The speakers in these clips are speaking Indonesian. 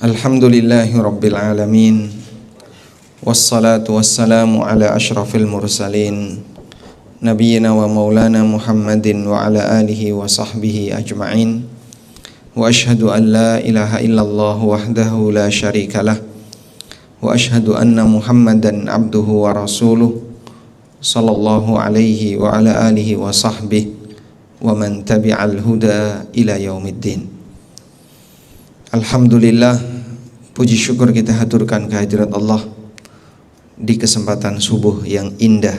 Alhamdulillahi Rabbil Alamin. Wassalatu wassalamu ala ashrafil mursalin Nabiyyina wa maulana Muhammadin wa ala alihi wa sahbihi ajma'in. Wa ashhadu an la ilaha illallah wahdahu la syarikalah. Wa ashhadu anna Muhammadan abduhu wa rasuluh sallallahu alaihi wa ala alihi wa sahbihi wa man tabi'al huda ila yaumiddin. Alhamdulillah, puji syukur kita haturkan kehadirat Allah di kesempatan subuh yang indah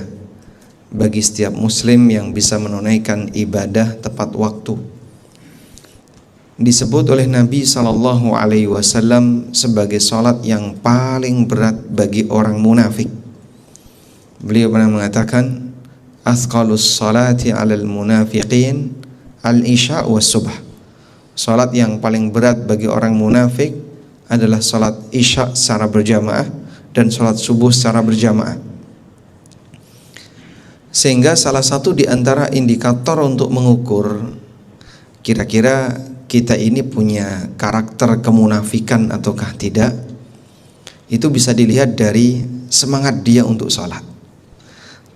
bagi setiap muslim yang bisa menunaikan ibadah tepat waktu. Disebut oleh Nabi SAW sebagai salat yang paling berat bagi orang munafik. Beliau pernah mengatakan, "Athqalus salati 'alal munafiqin al-isya' was subh." Salat yang paling berat bagi orang munafik adalah salat isya secara berjamaah dan salat subuh secara berjamaah. Sehingga salah satu di antara indikator untuk mengukur kira-kira kita ini punya karakter kemunafikan ataukah tidak, itu bisa dilihat dari semangat dia untuk salat.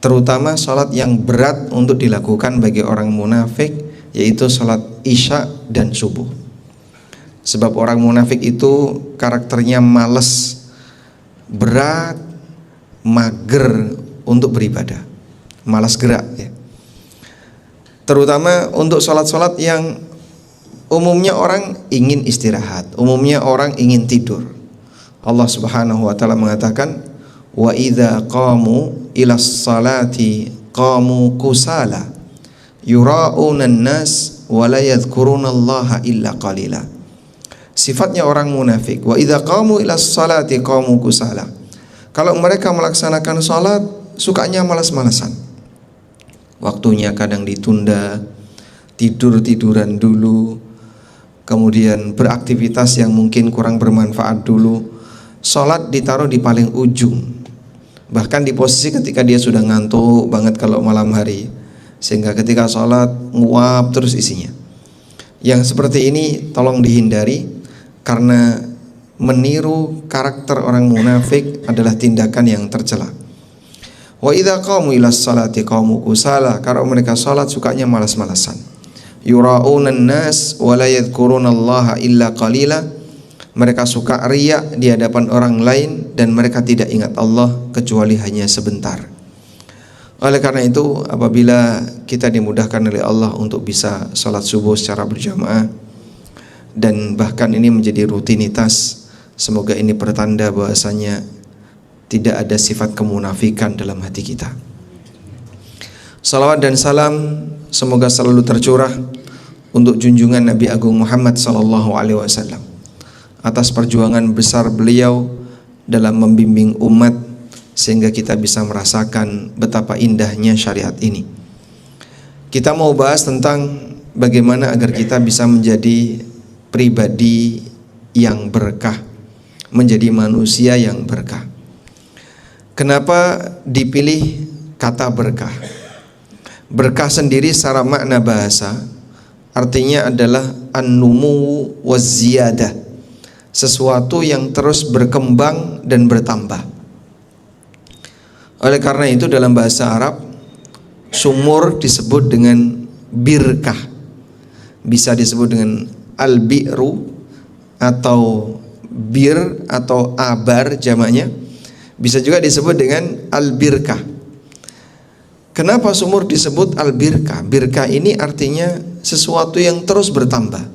Terutama salat yang berat untuk dilakukan bagi orang munafik, yaitu salat isya dan subuh. Sebab orang munafik itu karakternya malas, berat, mager untuk beribadah, malas gerak ya. Terutama untuk salat-salat yang umumnya orang ingin istirahat, umumnya orang ingin tidur. Allah Subhanahu wa taala mengatakan, "Wa idza qamu ilas salati qamu kusala yura'unan nas wa la yadhkurunallaha illa qalila." Sifatnya orang munafik, wa idza qamu ilas salati qamu kusala. Kalau mereka melaksanakan salat, sukanya malas-malasan. Waktunya kadang ditunda, tidur-tiduran dulu, kemudian beraktivitas yang mungkin kurang bermanfaat dulu. Salat ditaruh di paling ujung. Bahkan di posisi ketika dia sudah ngantuk banget kalau malam hari, sehingga ketika sholat nguap terus isinya. Yang seperti ini tolong dihindari, karena meniru karakter orang munafik adalah tindakan yang tercela. Wa idza qamu ilas salati qamu kusala. Kalau mereka sholat sukanya malas-malasan. Yura'unan nas wa la yadhkurunallaha illa qalila. Mereka suka riya di hadapan orang lain dan mereka tidak ingat Allah kecuali hanya sebentar. Oleh karena itu, apabila kita dimudahkan oleh Allah untuk bisa salat subuh secara berjamaah, dan bahkan ini menjadi rutinitas, semoga ini pertanda bahwasanya tidak ada sifat kemunafikan dalam hati kita. Salawat dan salam semoga selalu tercurah untuk junjungan Nabi Agung Muhammad SAW atas perjuangan besar beliau dalam membimbing umat, sehingga kita bisa merasakan betapa indahnya syariat ini. Kita mau bahas tentang bagaimana agar kita bisa menjadi pribadi yang berkah, menjadi manusia yang berkah. Kenapa dipilih kata berkah? Berkah sendiri secara makna bahasa artinya adalah an-numu waz-ziyadah, sesuatu yang terus berkembang dan bertambah. Oleh karena itu dalam bahasa Arab, sumur disebut dengan birkah, bisa disebut dengan al-bi'ru atau bir atau abar jamaknya, bisa juga disebut dengan al-birkah. Kenapa sumur disebut al-birkah? Birkah ini artinya sesuatu yang terus bertambah.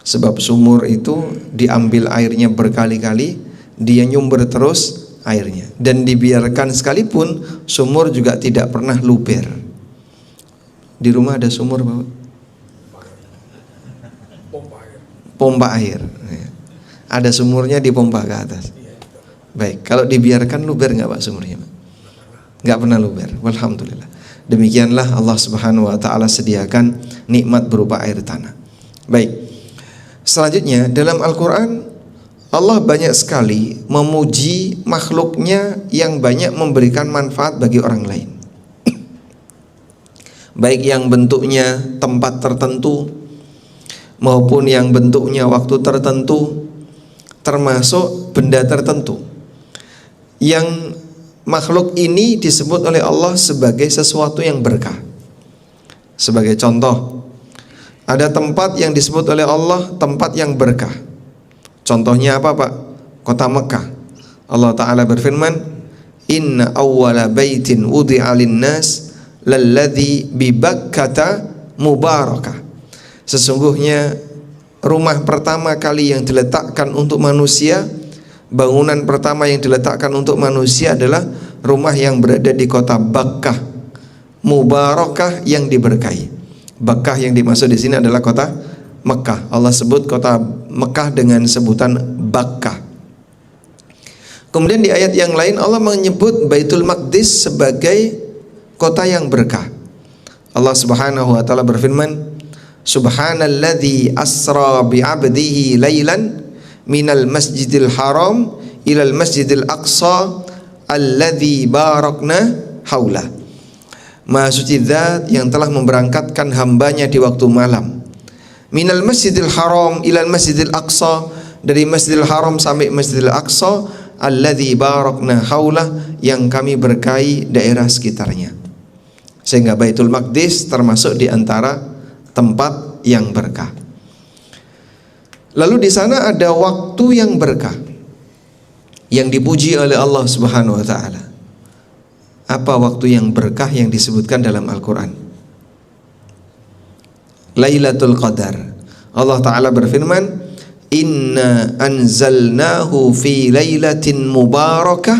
Sebab sumur itu diambil airnya berkali-kali, dia nyumber terus airnya, dan dibiarkan sekalipun sumur juga tidak pernah luber. Di rumah ada sumur, Bapak? Pompa air. Ada sumurnya di pompa ke atas. Baik, kalau dibiarkan luber nggak Pak sumurnya? Nggak pernah luber. Alhamdulillah. Demikianlah Allah Subhanahu wa taala sediakan nikmat berupa air tanah. Baik. Selanjutnya dalam Al-Quran, Allah banyak sekali memuji makhluknya yang banyak memberikan manfaat bagi orang lain. Baik yang bentuknya tempat tertentu maupun yang bentuknya waktu tertentu, termasuk benda tertentu yang makhluk ini disebut oleh Allah sebagai sesuatu yang berkah. Sebagai contoh, ada tempat yang disebut oleh Allah tempat yang berkah. Contohnya apa, Pak? Kota Mekah. Allah Ta'ala berfirman, inna awwala baitin wudi'a linnas lalladzi bi Bakkata mubarakah. Sesungguhnya rumah pertama kali yang diletakkan untuk manusia, bangunan pertama yang diletakkan untuk manusia adalah rumah yang berada di kota Bakkah, mubarakah, yang diberkahi. Bakkah yang dimaksud di sini adalah kota Mekah. Allah sebut kota Mekah dengan sebutan Bakkah. Kemudian di ayat yang lain Allah menyebut Baitul Maqdis sebagai kota yang berkah. Allah Subhanahu wa taala berfirman, Subhanalladzi asra bi'abdihi lailan minal masjidil haram ilal masjidil aqsa alladzi barakna haula. Maha suci Zat yang telah memberangkatkan hambanya di waktu malam. Minal masjidil haram ilal masjidil aqsa, dari masjidil haram sampai masjidil aqsa, alladzi barakna haula, yang kami berkahi daerah sekitarnya. Sehingga Baitul Maqdis termasuk di antara tempat yang berkah. Lalu di sana ada waktu yang berkah yang dipuji oleh Allah Subhanahu wa taala. Apa waktu yang berkah yang disebutkan dalam Al-Qur'an? Lailatul Qadar. Allah Ta'ala berfirman, inna anzalnahu fi lailatin mubarakah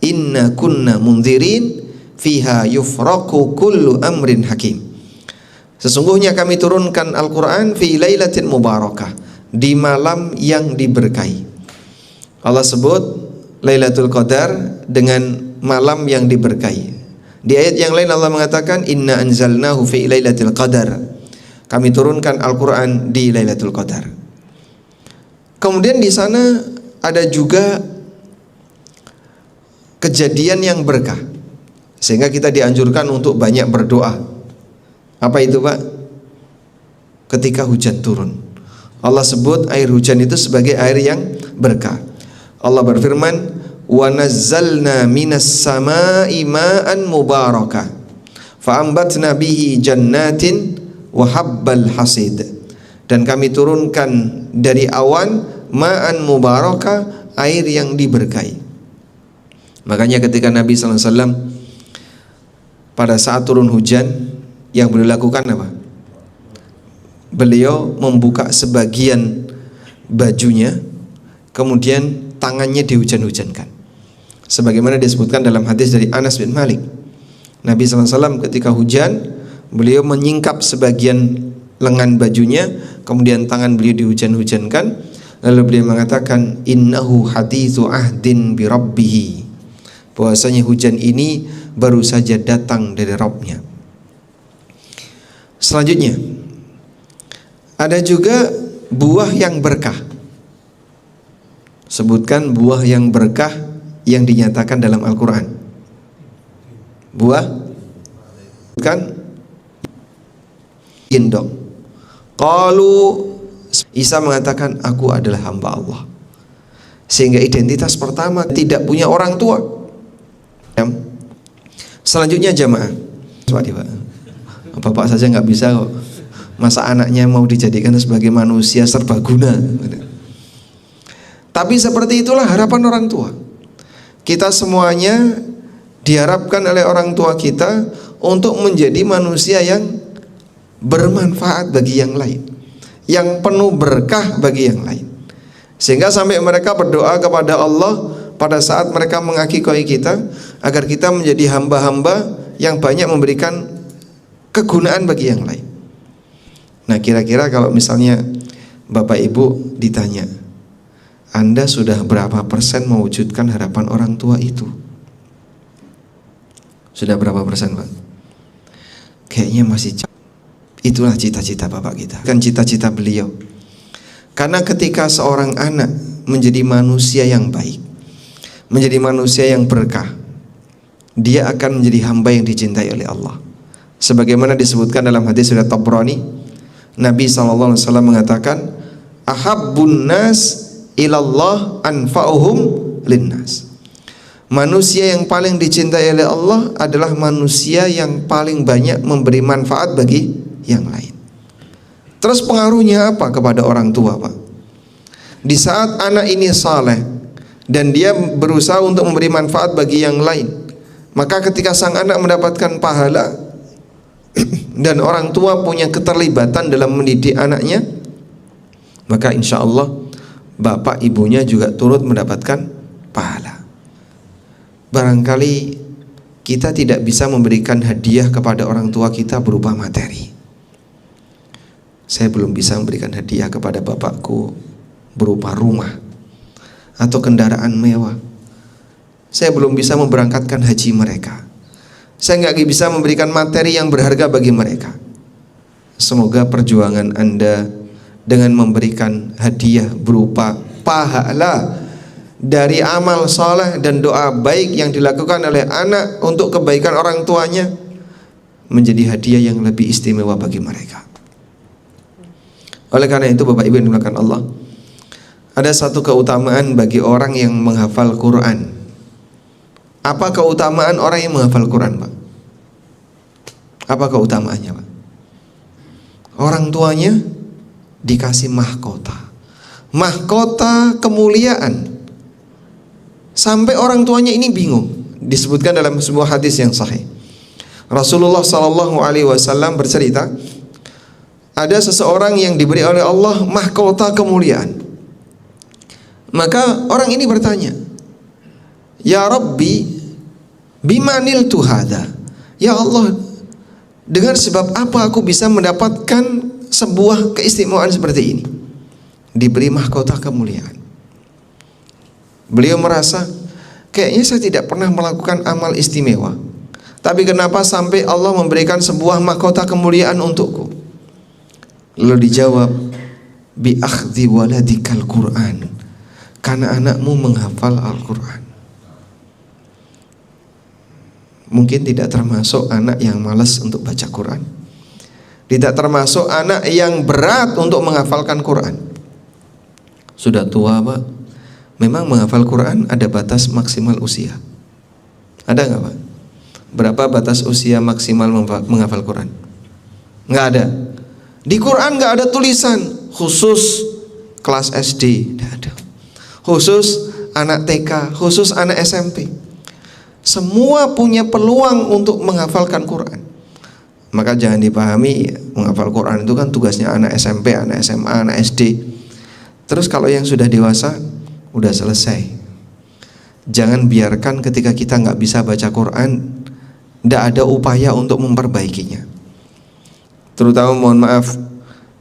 inna kunna mundzirin fiha yufraqu kullu amrin hakim. Sesungguhnya kami turunkan Al-Quran fi lailatin mubarakah, di malam yang diberkahi. Allah sebut Lailatul Qadar dengan malam yang diberkahi. Di ayat yang lain Allah mengatakan inna anzalnahu fi lailatul qadar. Kami turunkan Al-Quran di Lailatul Qadar. Kemudian di sana ada juga kejadian yang berkah, sehingga kita dianjurkan untuk banyak berdoa. Apa itu, Pak? Ketika hujan turun, Allah sebut air hujan itu sebagai air yang berkah. Allah berfirman, wa nazzalna minas samai ma'an mubarakah fa'ambatna bihi jannatin wa habbal hasid. Dan kami turunkan dari awan ma'an mubarakah, air yang diberkahi. Makanya ketika Nabi SAW pada saat turun hujan, yang beliau lakukan apa? Beliau membuka sebagian bajunya, kemudian tangannya dihujan-hujankan. Sebagaimana disebutkan dalam hadis dari Anas bin Malik, Nabi SAW ketika hujan, beliau menyingkap sebagian lengan bajunya, kemudian tangan beliau dihujan-hujankan. Lalu beliau mengatakan, innahu hadithu ahdin bi rabbih, bahwasanya hujan ini baru saja datang dari Rabbnya. Selanjutnya ada juga buah yang berkah. Sebutkan buah yang berkah yang dinyatakan dalam Al-Quran. Buah kan gendong. Qalu, Isa mengatakan aku adalah hamba Allah. Sehingga identitas pertama tidak punya orang tua. Selanjutnya jamaah, bapak saja nggak bisa kok, masa anaknya mau dijadikan sebagai manusia serbaguna. Tapi seperti itulah harapan orang tua. Kita semuanya diharapkan oleh orang tua kita untuk menjadi manusia yang bermanfaat bagi yang lain, yang penuh berkah bagi yang lain. Sehingga sampai mereka berdoa kepada Allah pada saat mereka mengakikoi kita, agar kita menjadi hamba-hamba yang banyak memberikan kegunaan bagi yang lain. Nah, kira-kira kalau misalnya Bapak Ibu ditanya, Anda sudah berapa persen mewujudkan harapan orang tua itu? Sudah berapa persen, Pak? Kayaknya masih jauh. Itulah cita-cita Bapak kita, kan cita-cita beliau. Karena ketika seorang anak menjadi manusia yang baik, menjadi manusia yang berkah, dia akan menjadi hamba yang dicintai oleh Allah. Sebagaimana disebutkan dalam hadis riwayat Tabrani, Nabi SAW mengatakan, ahabbun nas ilallah anfa'uhum linnas. Manusia yang paling dicintai oleh Allah adalah manusia yang paling banyak memberi manfaat bagi yang lain. Terus pengaruhnya apa kepada orang tua, Pak? Di saat anak ini saleh dan dia berusaha untuk memberi manfaat bagi yang lain, maka ketika sang anak mendapatkan pahala dan orang tua punya keterlibatan dalam mendidik anaknya, maka insya Allah bapak ibunya juga turut mendapatkan pahala. Barangkali kita tidak bisa memberikan hadiah kepada orang tua kita berupa materi. Saya belum bisa memberikan hadiah kepada bapakku berupa rumah atau kendaraan mewah. Saya belum bisa memberangkatkan haji mereka. Saya nggak bisa memberikan materi yang berharga bagi mereka. Semoga perjuangan Anda dengan memberikan hadiah berupa pahala dari amal soleh dan doa baik yang dilakukan oleh anak untuk kebaikan orang tuanya menjadi hadiah yang lebih istimewa bagi mereka. Oleh karena itu, Bapak Ibu yang dimuliakan Allah, ada satu keutamaan bagi orang yang menghafal Quran. Apa keutamaan orang yang menghafal Quran, Pak? Apa keutamaannya, Pak? Orang tuanya dikasih mahkota, mahkota kemuliaan. Sampai orang tuanya ini bingung. Disebutkan dalam sebuah hadis yang sahih, Rasulullah SAW bercerita, ada seseorang yang diberi oleh Allah mahkota kemuliaan. Maka orang ini bertanya, ya Rabbi, bimanil tuhada? Ya Allah, dengan sebab apa aku bisa mendapatkan sebuah keistimewaan seperti ini? Diberi mahkota kemuliaan. Beliau merasa, kayaknya saya tidak pernah melakukan amal istimewa, tapi kenapa sampai Allah memberikan sebuah mahkota kemuliaan untukku? Lalu dijawab, bi akhdhi waladikal Quran, karena anakmu menghafal Al-Quran. Mungkin tidak termasuk anak yang malas untuk baca Quran, tidak termasuk anak yang berat untuk menghafalkan Quran. Sudah tua, Pak. Memang menghafal Quran ada batas maksimal usia. Ada nggak, Pak? Berapa batas usia maksimal menghafal Quran? Nggak ada. Di Quran nggak ada tulisan khusus kelas SD, nggak ada. Khusus anak TK, khusus anak SMP. Semua punya peluang untuk menghafalkan Quran. Maka jangan dipahami menghafal Quran itu kan tugasnya anak SMP, anak SMA, anak SD. Terus kalau yang sudah dewasa, udah selesai. Jangan biarkan ketika kita nggak bisa baca Quran, tidak ada upaya untuk memperbaikinya. Terutama mohon maaf,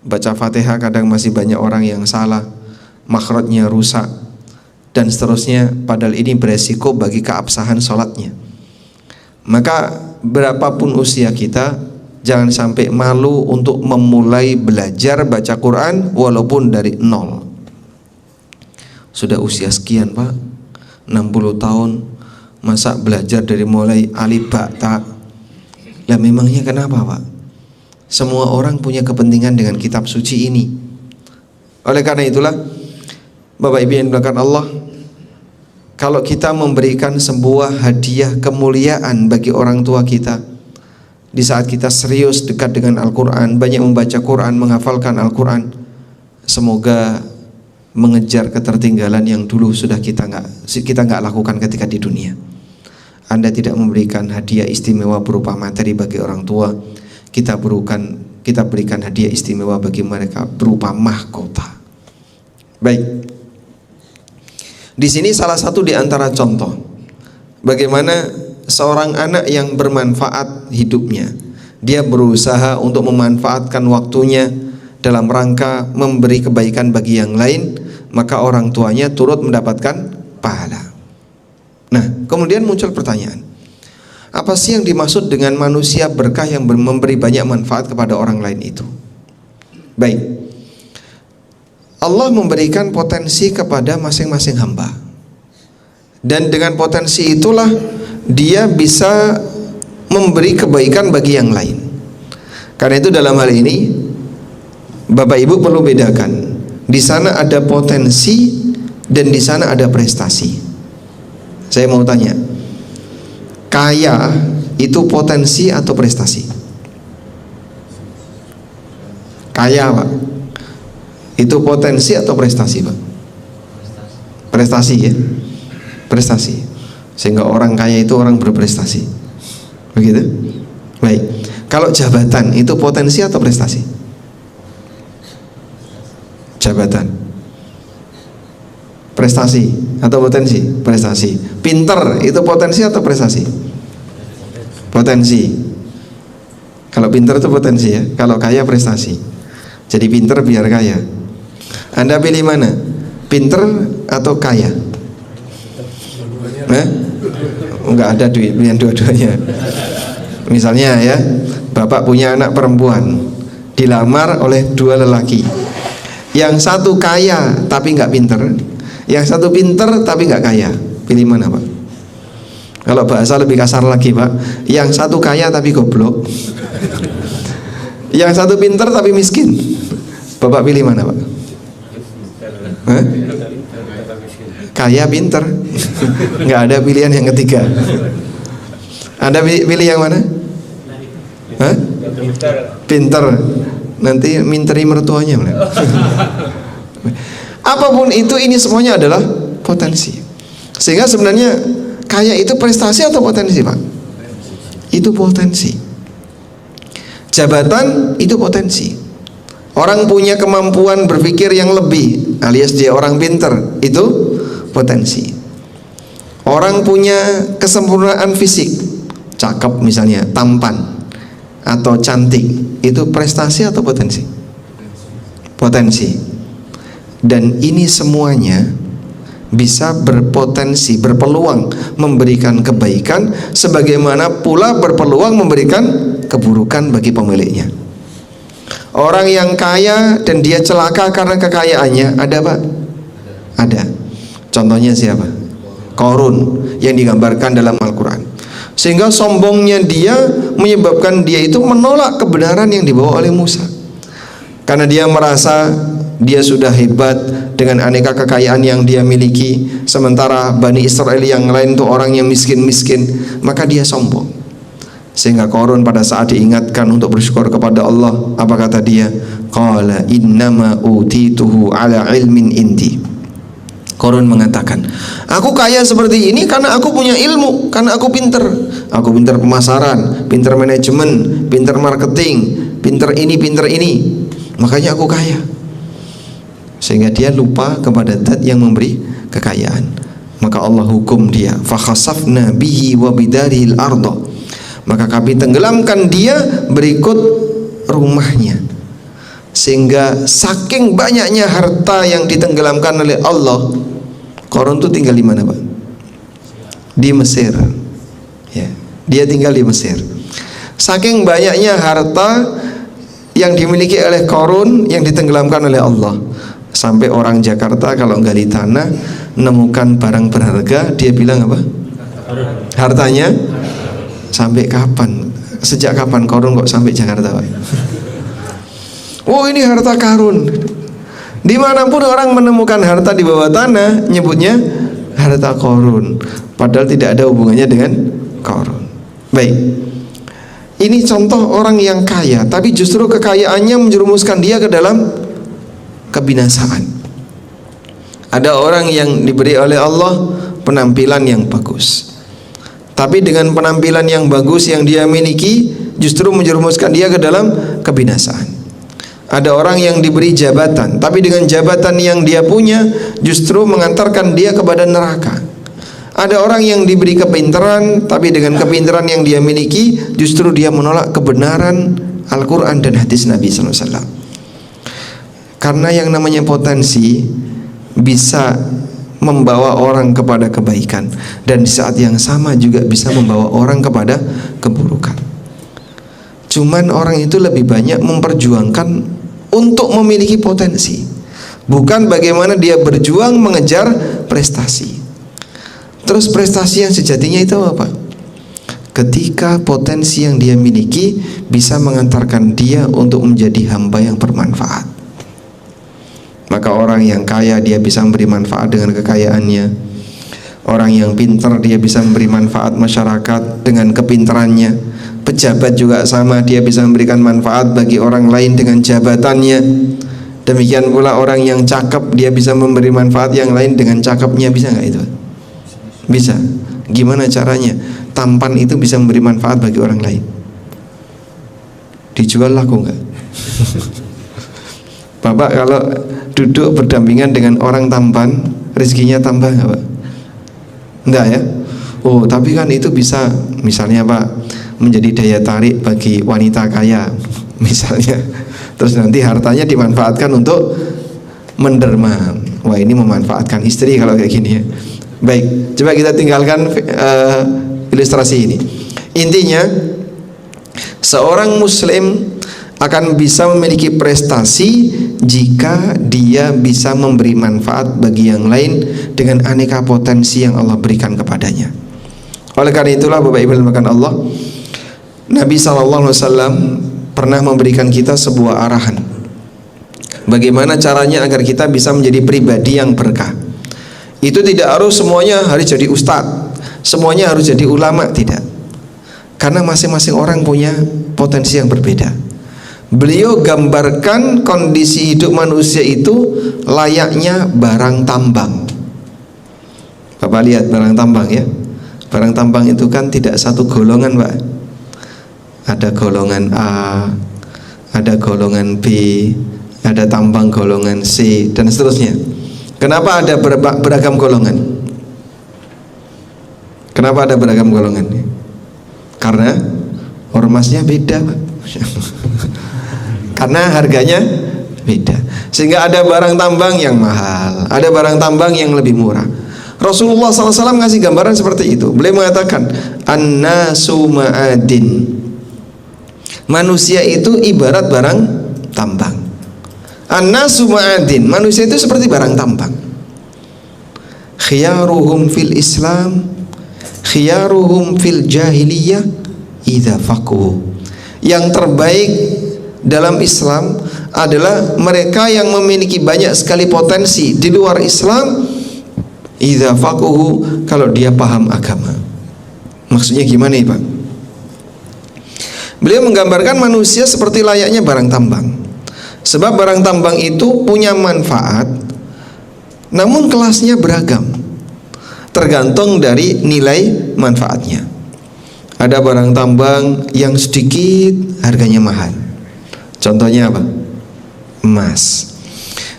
baca Fatihah kadang masih banyak orang yang salah, makhrajnya rusak, dan seterusnya. Padahal ini beresiko bagi keabsahan sholatnya. Maka berapapun usia kita, jangan sampai malu untuk memulai belajar baca Quran walaupun dari nol. Sudah usia sekian, Pak, 60 tahun, masa belajar dari mulai alif ba ta? Lah memangnya kenapa, Pak? Semua orang punya kepentingan dengan kitab suci ini. Oleh karena itulah, Bapak Ibu yang dimuliakan Allah, kalau kita memberikan sebuah hadiah kemuliaan bagi orang tua kita, di saat kita serius dekat dengan Al-Quran, banyak membaca Quran, menghafalkan Al-Quran, semoga mengejar ketertinggalan yang dulu sudah kita nggak lakukan ketika di dunia. Anda tidak memberikan hadiah istimewa berupa materi bagi orang tua, kita berikan hadiah istimewa bagi mereka berupa mahkota. Baik, di sini salah satu di antara contoh bagaimana seorang anak yang bermanfaat hidupnya, dia berusaha untuk memanfaatkan waktunya dalam rangka memberi kebaikan bagi yang lain, maka orang tuanya turut mendapatkan pahala. Nah, kemudian muncul pertanyaan, apa sih yang dimaksud dengan manusia berkah yang memberi banyak manfaat kepada orang lain itu? Baik, Allah memberikan potensi kepada masing-masing hamba, dan dengan potensi itulah dia bisa memberi kebaikan bagi yang lain. Karena itu dalam hal ini Bapak Ibu perlu bedakan, di sana ada potensi dan di sana ada prestasi. Saya mau tanya, kaya itu potensi atau prestasi? Kaya, Pak, itu potensi atau prestasi, Pak? Prestasi ya, prestasi. Sehingga orang kaya itu orang berprestasi, begitu? Baik. Kalau jabatan itu potensi atau prestasi? Jabatan, prestasi atau potensi? Prestasi. Pinter itu potensi atau prestasi? Potensi. Kalau pinter itu potensi ya. Kalau kaya prestasi. Jadi pinter biar kaya. Anda pilih mana? Pinter atau kaya? Enggak ada duit pilihan dua-duanya. Misalnya ya, bapak punya anak perempuan, dilamar oleh dua lelaki. Yang satu kaya tapi nggak pinter, yang satu pinter tapi nggak kaya. Pilih mana, Pak? Kalau bahasa lebih kasar lagi, Pak, yang satu kaya tapi goblok, yang satu pinter tapi miskin. Bapak pilih mana, Pak? Hah? Kaya pinter. Nggak ada pilihan yang ketiga. Anda pilih yang mana? Hah? Pinter. Nanti minteri mertuanya. Apapun itu, ini semuanya adalah potensi. Sehingga sebenarnya kaya itu prestasi atau potensi, Pak? Itu potensi. Jabatan itu potensi. Orang punya kemampuan berpikir yang lebih, alias dia orang pinter, itu potensi. Orang punya kesempurnaan fisik, cakep misalnya, tampan atau cantik, itu prestasi atau potensi? Potensi. Dan ini semuanya bisa berpotensi, berpeluang memberikan kebaikan, sebagaimana pula berpeluang memberikan keburukan bagi pemiliknya. Orang yang kaya dan dia celaka karena kekayaannya, ada, Pak? Ada. Contohnya siapa? Qarun yang digambarkan dalam Al-Quran. Sehingga sombongnya dia menyebabkan dia itu menolak kebenaran yang dibawa oleh Musa. Karena dia merasa dia sudah hebat dengan aneka kekayaan yang dia miliki, sementara Bani Israel yang lain itu orang yang miskin-miskin, maka dia sombong. Sehingga Qarun pada saat diingatkan untuk bersyukur kepada Allah, apa kata dia? Qala innama utituhu ala ilmin indi. Qarun mengatakan, aku kaya seperti ini karena aku punya ilmu, karena aku pinter. Aku pinter pemasaran, pinter manajemen, pinter marketing, pinter ini, pinter ini. Makanya aku kaya. Sehingga dia lupa kepada Zat yang memberi kekayaan. Maka Allah hukum dia, fa khasafna bihi wa bidarihil arda. Maka kami tenggelamkan dia berikut rumahnya. Sehingga saking banyaknya harta yang ditenggelamkan oleh Allah, Qarun itu tinggal di mana, Pak? Di Mesir. Ya, dia tinggal di Mesir. Saking banyaknya harta yang dimiliki oleh Qarun yang ditenggelamkan oleh Allah, sampai orang Jakarta kalau gali tanah menemukan barang berharga, dia bilang apa? Hartanya sampai kapan? Sejak kapan Qarun kok sampai Jakarta, Pak? Oh, ini harta Qarun. Dimanapun orang menemukan harta di bawah tanah, nyebutnya harta Qarun, padahal tidak ada hubungannya dengan Qarun. Baik, ini contoh orang yang kaya, tapi justru kekayaannya menjerumuskan dia ke dalam kebinasaan. Ada orang yang diberi oleh Allah penampilan yang bagus, tapi dengan penampilan yang bagus yang dia miliki justru menjerumuskan dia ke dalam kebinasaan. Ada orang yang diberi jabatan, tapi dengan jabatan yang dia punya justru mengantarkan dia kepada neraka. Ada orang yang diberi kepintaran, tapi dengan kepintaran yang dia miliki justru dia menolak kebenaran Al-Quran dan hadis Nabi SAW. Karena yang namanya potensi bisa membawa orang kepada kebaikan, dan di saat yang sama juga bisa membawa orang kepada keburukan. Cuman orang itu lebih banyak memperjuangkan untuk memiliki potensi, bukan bagaimana dia berjuang mengejar prestasi. Terus prestasi yang sejatinya itu apa? Ketika potensi yang dia miliki bisa mengantarkan dia untuk menjadi hamba yang bermanfaat. Maka Maka orang yang kaya dia bisa memberi manfaat dengan kekayaannya. Orang yang pintar dia bisa memberi manfaat masyarakat dengan kepintarannya. Pejabat juga sama, dia bisa memberikan manfaat bagi orang lain dengan jabatannya. Demikian pula orang yang cakep, dia bisa memberi manfaat yang lain dengan cakepnya. Bisa nggak itu? Bisa. Gimana caranya? Tampan itu bisa memberi manfaat bagi orang lain. Dijual laku nggak? Bapak kalau duduk berdampingan dengan orang tampan, rezekinya tambah nggak Pak? Enggak ya? Oh, tapi kan itu bisa, misalnya Pak, menjadi daya tarik bagi wanita kaya misalnya. Terus nanti hartanya dimanfaatkan untuk menderma. Wah, ini memanfaatkan istri kalau kayak gini ya. Baik, coba kita tinggalkan ilustrasi ini. Intinya, seorang muslim akan bisa memiliki prestasi jika dia bisa memberi manfaat bagi yang lain dengan aneka potensi yang Allah berikan kepadanya. Oleh karena itulah Bapak Ibu dimuliakan Allah, Nabi SAW pernah memberikan kita sebuah arahan bagaimana caranya agar kita bisa menjadi pribadi yang berkah. Itu tidak harus semuanya harus jadi ustadz, semuanya harus jadi ulama, tidak. Karena masing-masing orang punya potensi yang berbeda. Beliau gambarkan kondisi hidup manusia itu layaknya barang tambang. Bapak lihat barang tambang ya. Barang tambang itu kan tidak satu golongan Pak. Ada golongan A, ada golongan B, ada tambang golongan C, dan seterusnya. Kenapa ada beragam golongan? Kenapa ada beragam golongan? Karena ormasnya beda Pak. Karena harganya beda. Sehingga ada barang tambang yang mahal, ada barang tambang yang lebih murah. Rasulullah SAW ngasih gambaran seperti itu. Beliau mengatakan, an-nasu ma'adin. Manusia itu ibarat barang tambang. An-nasu ma'adin. Manusia itu seperti barang tambang. Khiyaruhum fil Islam, khiyaruhum fil jahiliyah, idza faqahu. Yang terbaik dalam Islam adalah mereka yang memiliki banyak sekali potensi di luar Islam, idza faqahu, kalau dia paham agama. Maksudnya gimana ya Pak? Beliau menggambarkan manusia seperti layaknya barang tambang. Sebab barang tambang itu punya manfaat, namun kelasnya beragam, tergantung dari nilai manfaatnya. Ada barang tambang yang sedikit harganya mahal. Contohnya apa? Emas.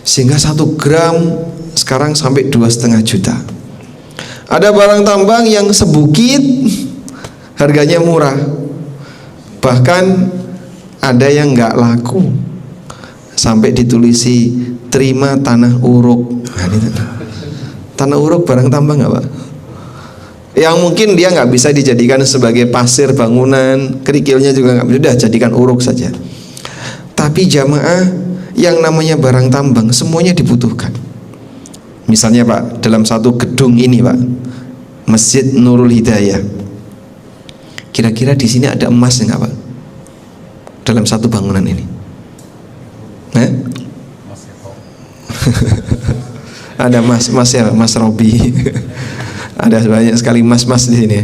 Sehingga 1 gram sekarang sampai 2,5 juta. Ada barang tambang yang sebukit harganya murah. Bahkan ada yang nggak laku, sampai ditulisi terima tanah uruk. Nah, ini tanah uruk barang tambang nggak Pak? Yang mungkin dia nggak bisa dijadikan sebagai pasir bangunan, kerikilnya juga nggak bisa, udah jadikan uruk saja. Tapi jamaah, yang namanya barang tambang semuanya dibutuhkan. Misalnya Pak, dalam satu gedung ini Pak, Masjid Nurul Hidayah, kira-kira di sini ada emas nggak Pak? Dalam satu bangunan ini? Ada emas ya, Mas Robi. Ada banyak sekali emas di sini.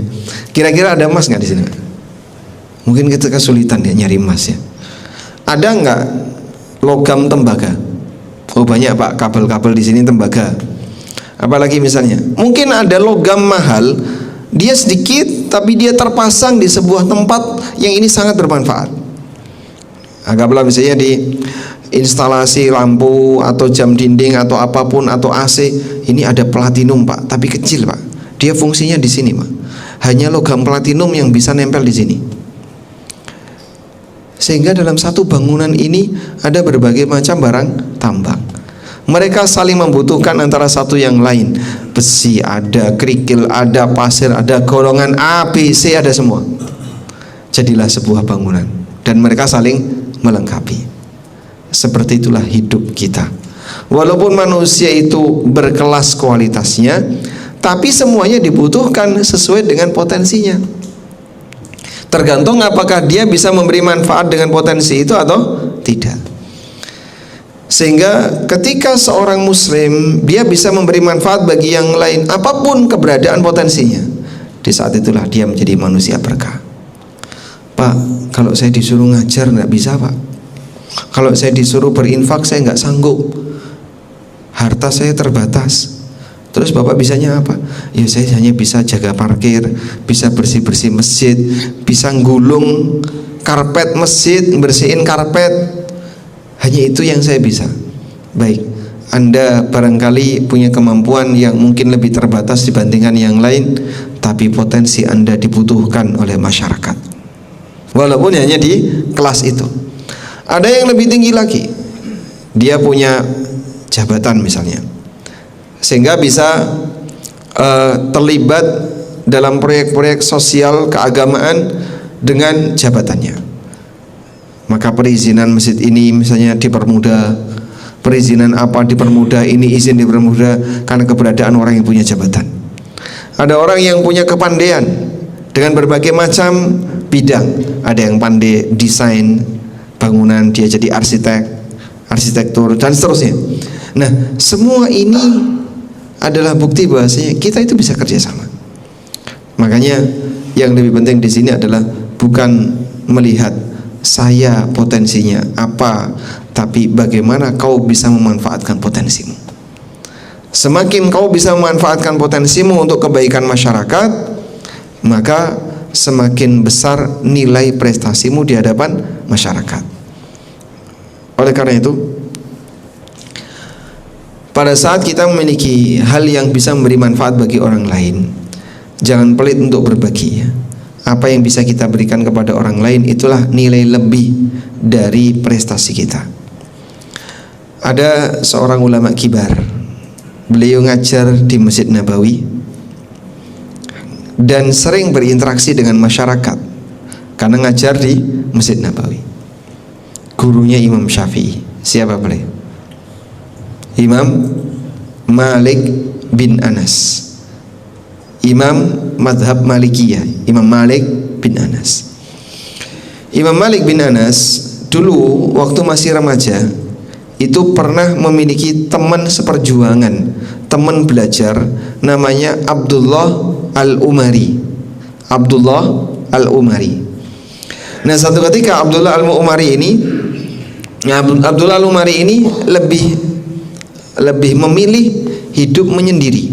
Kira-kira ada emas nggak di sini? Mungkin kita kesulitan ya nyari emas ya. Ada nggak logam tembaga? Oh banyak Pak, kabel-kabel di sini tembaga. Apalagi misalnya, mungkin ada logam mahal, dia sedikit tapi dia terpasang di sebuah tempat yang ini sangat bermanfaat. Anggaplah misalnya di instalasi lampu atau jam dinding atau apapun atau AC, ini ada platinum Pak, tapi kecil Pak. Dia fungsinya di sini Pak. Hanya logam platinum yang bisa nempel di sini. Sehingga dalam satu bangunan ini ada berbagai macam barang tambang. Mereka saling membutuhkan antara satu yang lain. Besi ada, kerikil ada, pasir ada, golongan A, B, C ada semua. Jadilah sebuah bangunan dan mereka saling melengkapi. Seperti itulah hidup kita. Walaupun manusia itu berkelas kualitasnya, tapi semuanya dibutuhkan sesuai dengan potensinya. Tergantung apakah dia bisa memberi manfaat dengan potensi itu atau tidak. Sehingga ketika seorang muslim dia bisa memberi manfaat bagi yang lain, apapun keberadaan potensinya, di saat itulah dia menjadi manusia berkah. Pak, kalau saya disuruh ngajar nggak bisa Pak. Kalau saya disuruh berinfak saya nggak sanggup. Harta saya terbatas. Terus Bapak bisanya apa? Ya saya hanya bisa jaga parkir, bisa bersih-bersih masjid, bisa gulung karpet masjid, bersihin karpet. Hanya itu yang saya bisa. Baik, Anda barangkali punya kemampuan yang mungkin lebih terbatas dibandingkan yang lain, tapi potensi Anda dibutuhkan oleh masyarakat. Walaupun hanya di kelas itu. Ada yang lebih tinggi lagi. Dia punya jabatan misalnya, sehingga bisa terlibat dalam proyek-proyek sosial keagamaan dengan jabatannya. Maka perizinan masjid ini misalnya dipermudah, perizinan apa dipermudah, ini izin dipermudah karena keberadaan orang yang punya jabatan. Ada orang yang punya kepandaian dengan berbagai macam bidang. Ada yang pandai desain bangunan, dia jadi arsitektur dan seterusnya. Nah, semua ini adalah bukti bahwasanya kita itu bisa kerjasama. Makanya yang lebih penting di sini adalah bukan melihat saya potensinya apa, tapi bagaimana kau bisa memanfaatkan potensimu. Semakin kau bisa memanfaatkan potensimu untuk kebaikan masyarakat, maka semakin besar nilai prestasimu di hadapan masyarakat. Oleh karena itu, pada saat kita memiliki hal yang bisa memberi manfaat bagi orang lain, jangan pelit untuk berbagi ya. Apa yang bisa kita berikan kepada orang lain itulah nilai lebih dari prestasi kita. Ada seorang ulama kibar, beliau ngajar di Masjid Nabawi dan sering berinteraksi dengan masyarakat karena ngajar di Masjid Nabawi. Gurunya Imam Syafi'i. Siapa beliau? Imam Malik bin Anas, Imam Madhab Malikiyah, Imam Malik bin Anas. Imam Malik bin Anas dulu waktu masih remaja itu pernah memiliki teman seperjuangan, teman belajar namanya Abdullah Al-Umari. Abdullah Al-Umari. Nah, satu ketika Abdullah Al-Umari ini lebih memilih hidup menyendiri,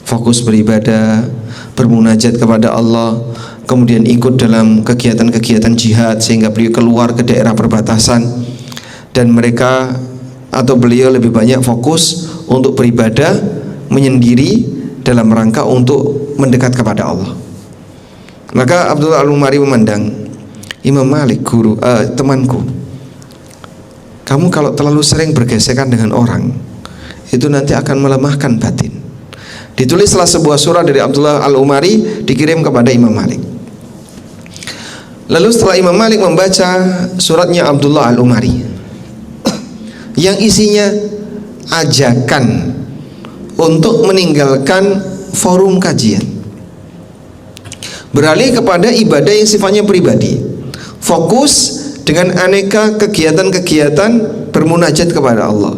fokus beribadah, bermunajat kepada Allah, kemudian ikut dalam kegiatan-kegiatan jihad sehingga beliau keluar ke daerah perbatasan, dan mereka atau beliau lebih banyak fokus untuk beribadah menyendiri dalam rangka untuk mendekat kepada Allah. Maka Abdullah Al-Umari memandang, Imam Malik, temanku, kamu kalau terlalu sering bergesekan dengan orang, itu nanti akan melemahkan batin. Ditulislah sebuah surat dari Abdullah Al-Umari dikirim kepada Imam Malik. Lalu setelah Imam Malik membaca suratnya Abdullah Al-Umari yang isinya ajakan untuk meninggalkan forum kajian, beralih kepada ibadah yang sifatnya pribadi, fokus dengan aneka kegiatan-kegiatan bermunajat kepada Allah.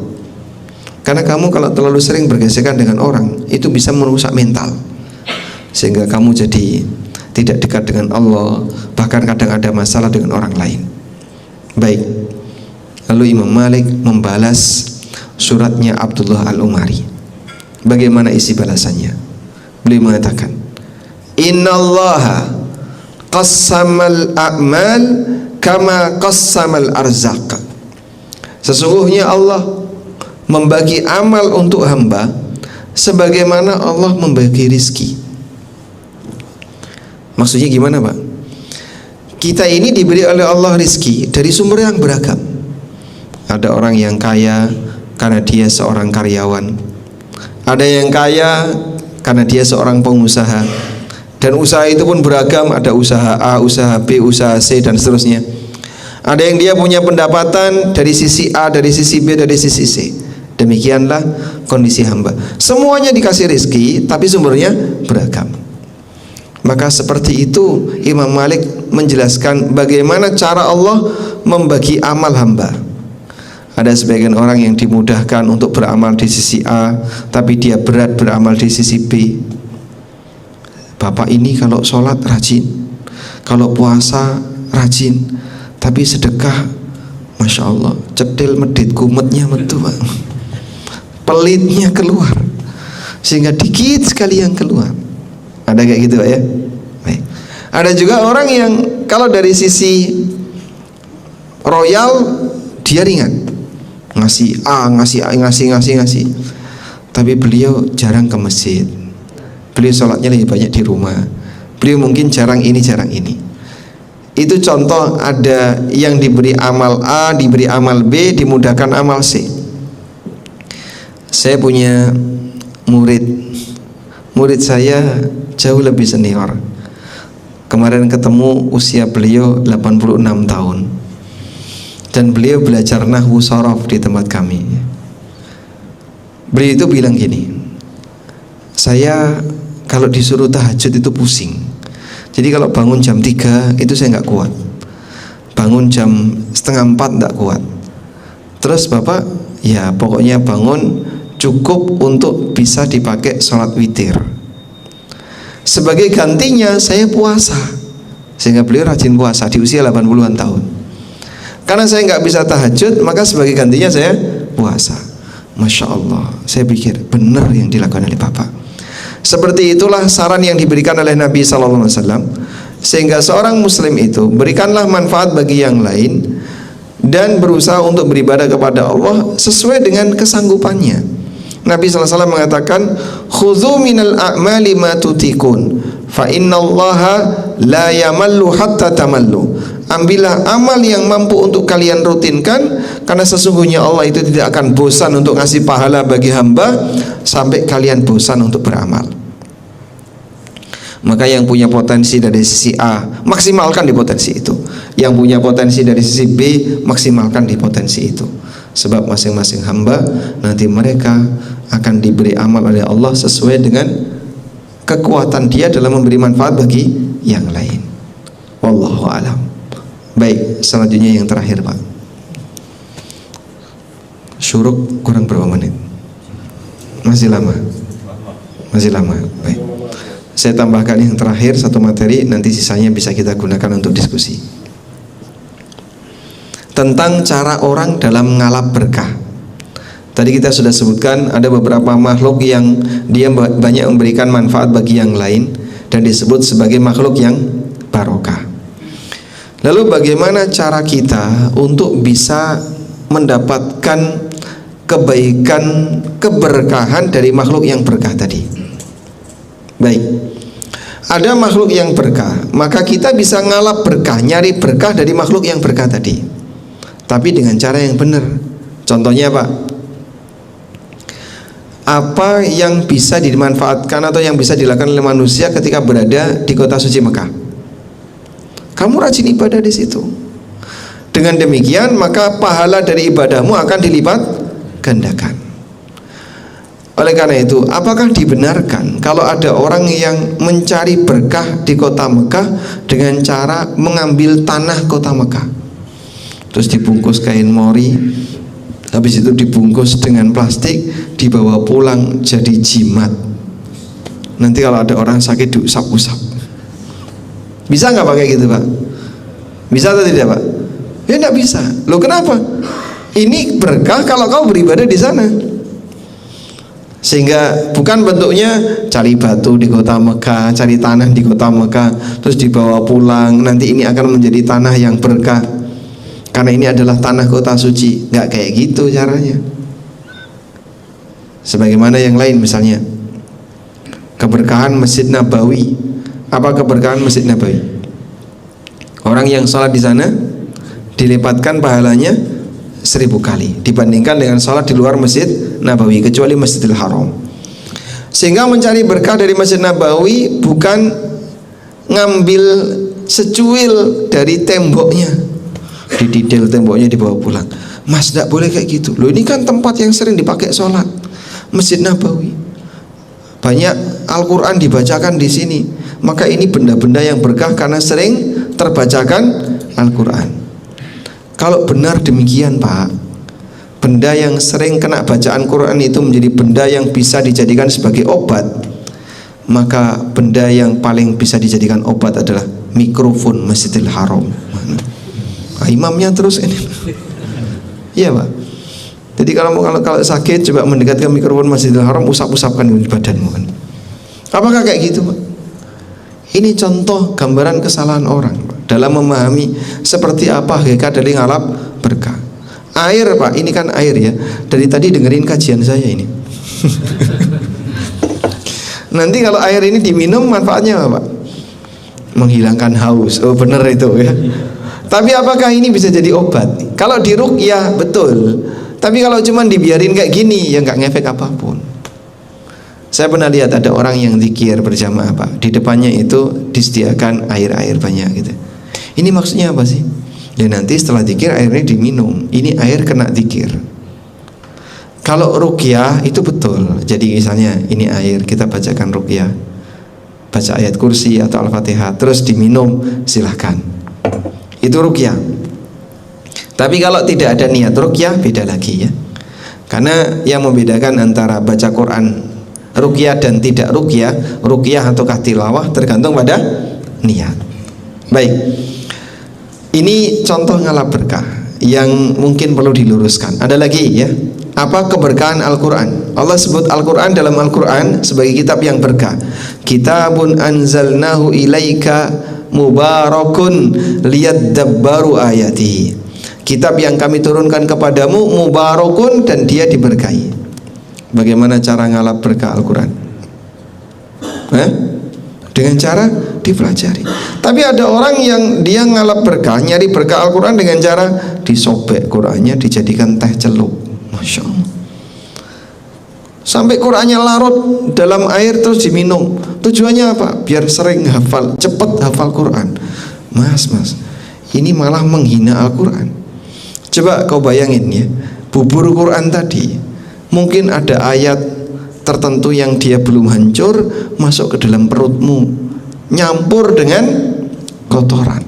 Karena kamu kalau terlalu sering bergesekan dengan orang, itu bisa merusak mental, sehingga kamu jadi tidak dekat dengan Allah, bahkan kadang ada masalah dengan orang lain. Baik, lalu Imam Malik membalas suratnya Abdullah Al-Umari. Bagaimana isi balasannya? Beliau mengatakan, Innallaha qassamal a'mal kama qassamal arzaq. Sesungguhnya Allah membagi amal untuk hamba sebagaimana Allah membagi rizki. Maksudnya gimana Pak? Kita ini diberi oleh Allah rizki dari sumber yang beragam. Ada orang yang kaya karena dia seorang karyawan, ada yang kaya karena dia seorang pengusaha, dan usaha itu pun beragam. Ada usaha A, usaha B, usaha C, dan seterusnya. Ada yang dia punya pendapatan dari sisi A, dari sisi B, dari sisi C. Demikianlah kondisi hamba. Semuanya dikasih rezeki, tapi sumbernya beragam. Maka seperti itu Imam Malik menjelaskan bagaimana cara Allah membagi amal hamba. Ada sebagian orang yang dimudahkan untuk beramal di sisi A, tapi dia berat beramal di sisi B. Bapak ini kalau sholat rajin, kalau puasa rajin, tapi sedekah, Masya Allah, cedil medit kumetnya metu, Pak. Pelitnya keluar, sehingga dikit sekali yang keluar. Ada kayak gitu, Pak, ya? Baik. Ada juga orang yang kalau dari sisi royal dia ringan, ngasih A, ngasih. Tapi beliau jarang ke masjid. Beliau sholatnya lebih banyak di rumah. Beliau mungkin jarang ini, jarang ini. Itu contoh, ada yang diberi amal A, diberi amal B, dimudahkan amal C. Saya punya murid saya jauh lebih senior. Kemarin ketemu, usia beliau 86 tahun. Dan beliau belajar nahwu sorof di tempat kami. Beliau itu bilang gini, saya kalau disuruh tahajud itu pusing. Jadi kalau bangun jam 3 itu saya nggak kuat. Bangun jam 3:30 nggak kuat. Terus Bapak, ya pokoknya bangun cukup untuk bisa dipakai sholat witir. Sebagai gantinya saya puasa. Sehingga beliau rajin puasa di usia 80-an tahun. Karena saya nggak bisa tahajud, maka sebagai gantinya saya puasa. Masya Allah, saya pikir benar yang dilakukan oleh Bapak. Seperti itulah saran yang diberikan oleh Nabi SAW. Sehingga seorang muslim itu berikanlah manfaat bagi yang lain dan berusaha untuk beribadah kepada Allah sesuai dengan kesanggupannya. Nabi SAW mengatakan, khudhu minal a'mali ma tutikun, fa innallaha la yamallu hatta tamallu. Ambillah amal yang mampu untuk kalian rutinkan, karena sesungguhnya Allah itu tidak akan bosan untuk ngasih pahala bagi hamba sampai kalian bosan untuk beramal. Maka yang punya potensi dari sisi A, maksimalkan di potensi itu. Yang punya potensi dari sisi B, maksimalkan di potensi itu. Sebab masing-masing hamba nanti mereka akan diberi amal oleh Allah sesuai dengan kekuatan dia dalam memberi manfaat bagi yang lain. Wallahu a'lam. Baik, selanjutnya yang terakhir, Pak. Syuruk kurang berapa menit? Masih lama. Baik. Saya tambahkan yang terakhir satu materi, nanti sisanya bisa kita gunakan untuk diskusi. Tentang cara orang dalam ngalap berkah. Tadi kita sudah sebutkan ada beberapa makhluk yang dia banyak memberikan manfaat bagi yang lain dan disebut sebagai makhluk yang barokah. Lalu bagaimana cara kita untuk bisa mendapatkan kebaikan, keberkahan dari makhluk yang berkah tadi? Baik, ada makhluk yang berkah, maka kita bisa ngalap berkah, nyari berkah dari makhluk yang berkah tadi, tapi dengan cara yang benar. Contohnya Pak, apa yang bisa dimanfaatkan atau yang bisa dilakukan oleh manusia ketika berada di kota suci Mekah? Kamu rajin ibadah di situ. Dengan demikian maka pahala dari ibadahmu akan dilipat gandakan. Oleh karena itu, apakah dibenarkan kalau ada orang yang mencari berkah di kota Mekah dengan cara mengambil tanah kota Mekah, terus dibungkus kain mori, habis itu dibungkus dengan plastik, dibawa pulang jadi jimat. Nanti kalau ada orang sakit diusap-usap. Bisa nggak pakai gitu, Pak? Bisa atau tidak, Pak? Ya nggak bisa. Loh kenapa? Ini berkah kalau kau beribadah di sana. Sehingga bukan bentuknya cari batu di kota Mekah, cari tanah di kota Mekah, terus dibawa pulang. Nanti ini akan menjadi tanah yang berkah karena ini adalah tanah kota suci. Nggak kayak gitu caranya. Sebagaimana yang lain, misalnya keberkahan Masjid Nabawi. Apa keberkahan Masjid Nabawi? Orang yang sholat di sana dilipatkan pahalanya 1000 kali dibandingkan dengan sholat di luar Masjid Nabawi, kecuali Masjidil Haram. Sehingga mencari berkah dari Masjid Nabawi bukan ngambil secuil dari temboknya, dididel temboknya dibawa pulang. Mas, tidak boleh kayak gitu. Loh, ini kan tempat yang sering dipakai sholat, Masjid Nabawi. Banyak Al-Quran dibacakan di sini. Maka ini benda-benda yang berkah karena sering terbacakan Al-Quran. Kalau benar demikian, Pak, benda yang sering kena bacaan Quran itu menjadi benda yang bisa dijadikan sebagai obat, maka benda yang paling bisa dijadikan obat adalah mikrofon Masjidil Haram. Imamnya terus ini. Iya Pak. Jadi kalau sakit coba mendekatkan mikrofon Masjidil Haram, usap-usapkan di badanmu kan. Apakah kayak gitu Pak? Ini contoh gambaran kesalahan orang Pak, dalam memahami seperti apa hakikat dari ngalap berkah. Air Pak, ini kan air ya. Dari tadi dengerin kajian saya ini. Nanti kalau air ini diminum manfaatnya apa Pak? Menghilangkan haus. Oh bener itu ya. Tapi apakah ini bisa jadi obat? Kalau diruqyah betul. Tapi kalau cuma dibiarin kayak gini ya nggak ngefek apapun. Saya pernah lihat ada orang yang zikir berjamaah Pak, di depannya itu disediakan air-air banyak gitu. Ini maksudnya apa sih? Dan nanti setelah zikir airnya diminum. Ini air kena zikir. Kalau ruqyah itu betul. Jadi misalnya ini air, kita bacakan ruqyah, baca ayat kursi atau al-fatihah, terus diminum, silahkan. Itu ruqyah. Tapi kalau tidak ada niat ruqyah beda lagi ya. Karena yang membedakan antara baca Quran ruqyah dan tidak ruqyah, ruqyah ataukah tilawah tergantung pada niat. Baik. Ini contoh ngalap berkah yang mungkin perlu diluruskan. Ada lagi ya. Apa keberkahan Al-Quran? Allah sebut Al-Quran dalam Al-Quran sebagai kitab yang berkah. Kitabun anzalnahu ilaika mubarakun liyadabbaru ayatihi. Kitab yang kami turunkan kepadamu mubarakun dan dia diberkahi. Bagaimana cara ngalap berkah Al-Quran? Dengan cara dipelajari. Tapi ada orang yang dia ngalap berkah, nyari berkah Al-Quran dengan cara disobek Qurannya, dijadikan teh celup. Masya Allah. Sampai Qurannya larut dalam air terus diminum. Tujuannya apa? Biar sering hafal, cepat hafal Quran. Mas, ini malah menghina Al-Quran. Coba kau bayangin ya, bubur Quran tadi, mungkin ada ayat tertentu yang dia belum hancur masuk ke dalam perutmu, nyampur dengan kotoran,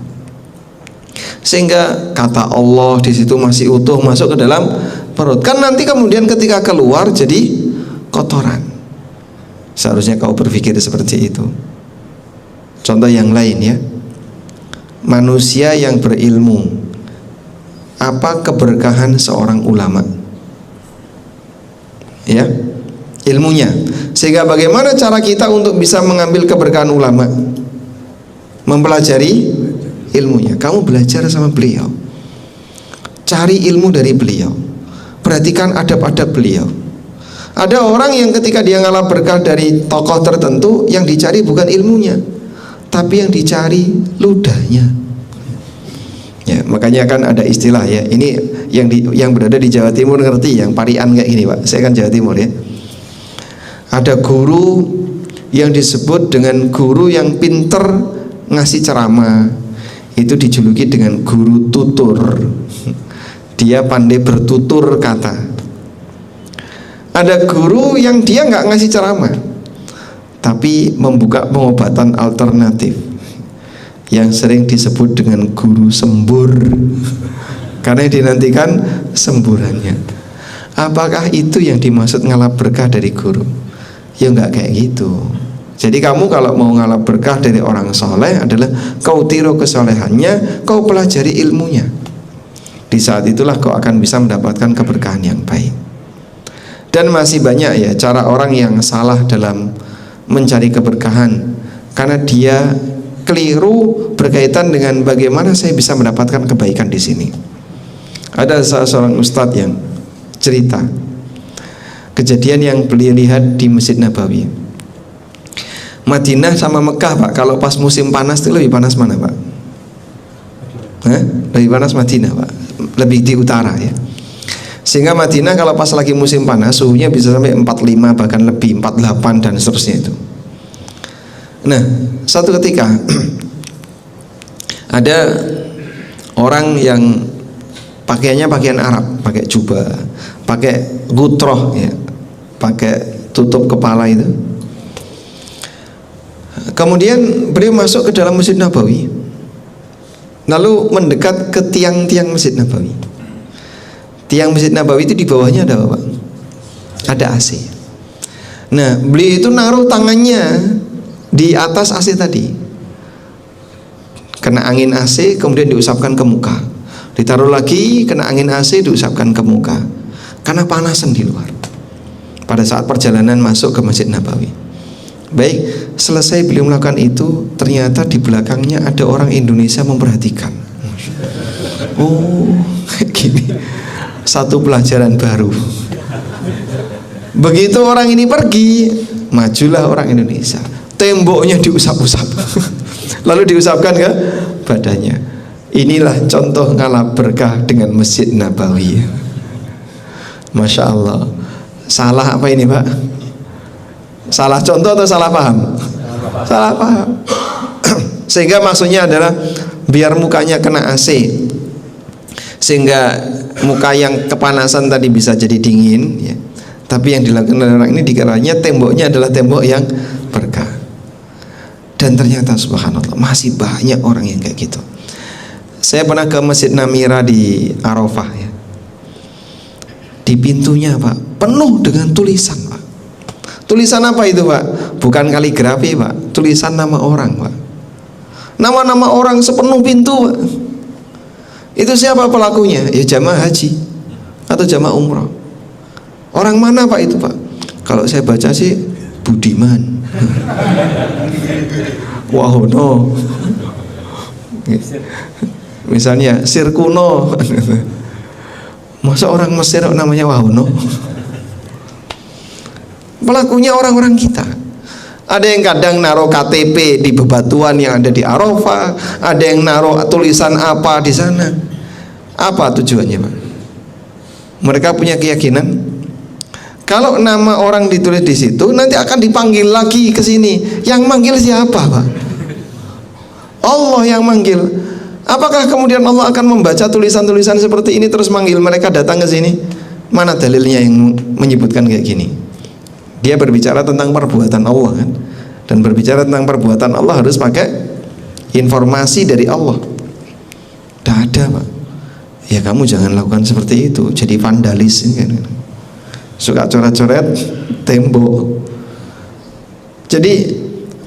sehingga kata Allah di situ masih utuh masuk ke dalam perut. Kan nanti kemudian ketika keluar jadi kotoran. Seharusnya kau berpikir seperti itu. Contoh yang lain ya, manusia yang berilmu. Apa keberkahan seorang ulama? Ya, ilmunya. Sehingga bagaimana cara kita untuk bisa mengambil keberkahan ulama? Mempelajari ilmunya. Kamu belajar sama beliau, cari ilmu dari beliau, perhatikan adab-adab beliau. Ada orang yang ketika dia ngalap berkah dari tokoh tertentu, yang dicari bukan ilmunya, tapi yang dicari ludahnya. Ya, makanya kan ada istilah ya. Ini yang berada di Jawa Timur ngerti, yang parian kayak gini Pak. Saya kan Jawa Timur ya. Ada guru yang disebut dengan guru yang pinter ngasih ceramah, itu dijuluki dengan guru tutur. Dia pandai bertutur kata. Ada guru yang dia nggak ngasih ceramah, tapi membuka pengobatan alternatif, yang sering disebut dengan guru sembur, karena dinantikan semburannya. Apakah itu yang dimaksud ngalap berkah dari guru? Ya nggak kayak gitu. Jadi kamu kalau mau ngalap berkah dari orang soleh adalah kau tiru kesolehannya, kau pelajari ilmunya. Di saat itulah kau akan bisa mendapatkan keberkahan yang baik. Dan masih banyak ya cara orang yang salah dalam mencari keberkahan, karena dia keliru berkaitan dengan bagaimana saya bisa mendapatkan kebaikan di sini. Ada seorang ustadz yang cerita kejadian yang beliau lihat di Masjid Nabawi. Madinah sama Mekah Pak, kalau pas musim panas itu lebih panas mana Pak? Lebih panas Madinah Pak, lebih di utara ya. Sehingga Madinah kalau pas lagi musim panas suhunya bisa sampai 45 bahkan lebih, 48 dan seterusnya itu. Nah, satu ketika ada orang yang pakaiannya pakaian Arab, pakai jubah, pakai gutroh ya, pakai tutup kepala itu. Kemudian beliau masuk ke dalam Masjid Nabawi, lalu mendekat ke tiang-tiang Masjid Nabawi. Tiang Masjid Nabawi itu di bawahnya ada apa, Pak? Ada AC. Nah, beliau itu naruh tangannya di atas AC tadi. Kena angin AC, kemudian diusapkan ke muka. Ditaruh lagi, kena angin AC, diusapkan ke muka. Karena panasan di luar. Pada saat perjalanan masuk ke Masjid Nabawi. Baik, selesai beliau melakukan itu, ternyata di belakangnya ada orang Indonesia memperhatikan. Oh, gini. Satu pelajaran baru. Begitu orang ini pergi, majulah orang Indonesia. Temboknya diusap-usap. Lalu diusapkan ke badannya. Inilah contoh ngalah berkah dengan Masjid Nabawi. Masya Allah. Salah apa ini, Pak? Salah contoh atau salah paham? Salah paham. Sehingga maksudnya adalah biar mukanya kena AC, sehingga muka yang kepanasan tadi bisa jadi dingin, ya. Tapi yang dilakukan oleh orang ini dikiranya temboknya adalah tembok yang berkah. Dan ternyata subhanallah masih banyak orang yang kayak gitu. Saya pernah ke Masjid Namira di Arafah, ya. Di pintunya, Pak, penuh dengan tulisan, Pak. Tulisan apa itu, Pak? Bukan kaligrafi, Pak. Tulisan nama orang, Pak. Nama-nama orang sepenuh pintu, Pak. Itu siapa pelakunya? Ya jamaah haji atau jamaah umroh. Orang mana, Pak, itu, Pak? Kalau saya baca sih Budiman, Wahono, misalnya Sirkuno. Masa orang Mesir namanya Wahono? Pelakunya orang-orang kita. Ada yang kadang naruh KTP di bebatuan yang ada di Arafah, ada yang naruh tulisan apa di sana. Apa tujuannya, Pak? Mereka punya keyakinan kalau nama orang ditulis di situ nanti akan dipanggil lagi ke sini. Yang manggil siapa, Pak? Allah yang manggil. Apakah kemudian Allah akan membaca tulisan-tulisan seperti ini terus manggil mereka datang ke sini? Mana dalilnya yang menyebutkan kayak gini? Dia berbicara tentang perbuatan Allah, kan? Dan berbicara tentang perbuatan Allah harus pakai informasi dari Allah. Tidak ada, Pak. Ya kamu jangan lakukan seperti itu. Jadi vandalis, kan? Suka coret-coret tembok. Jadi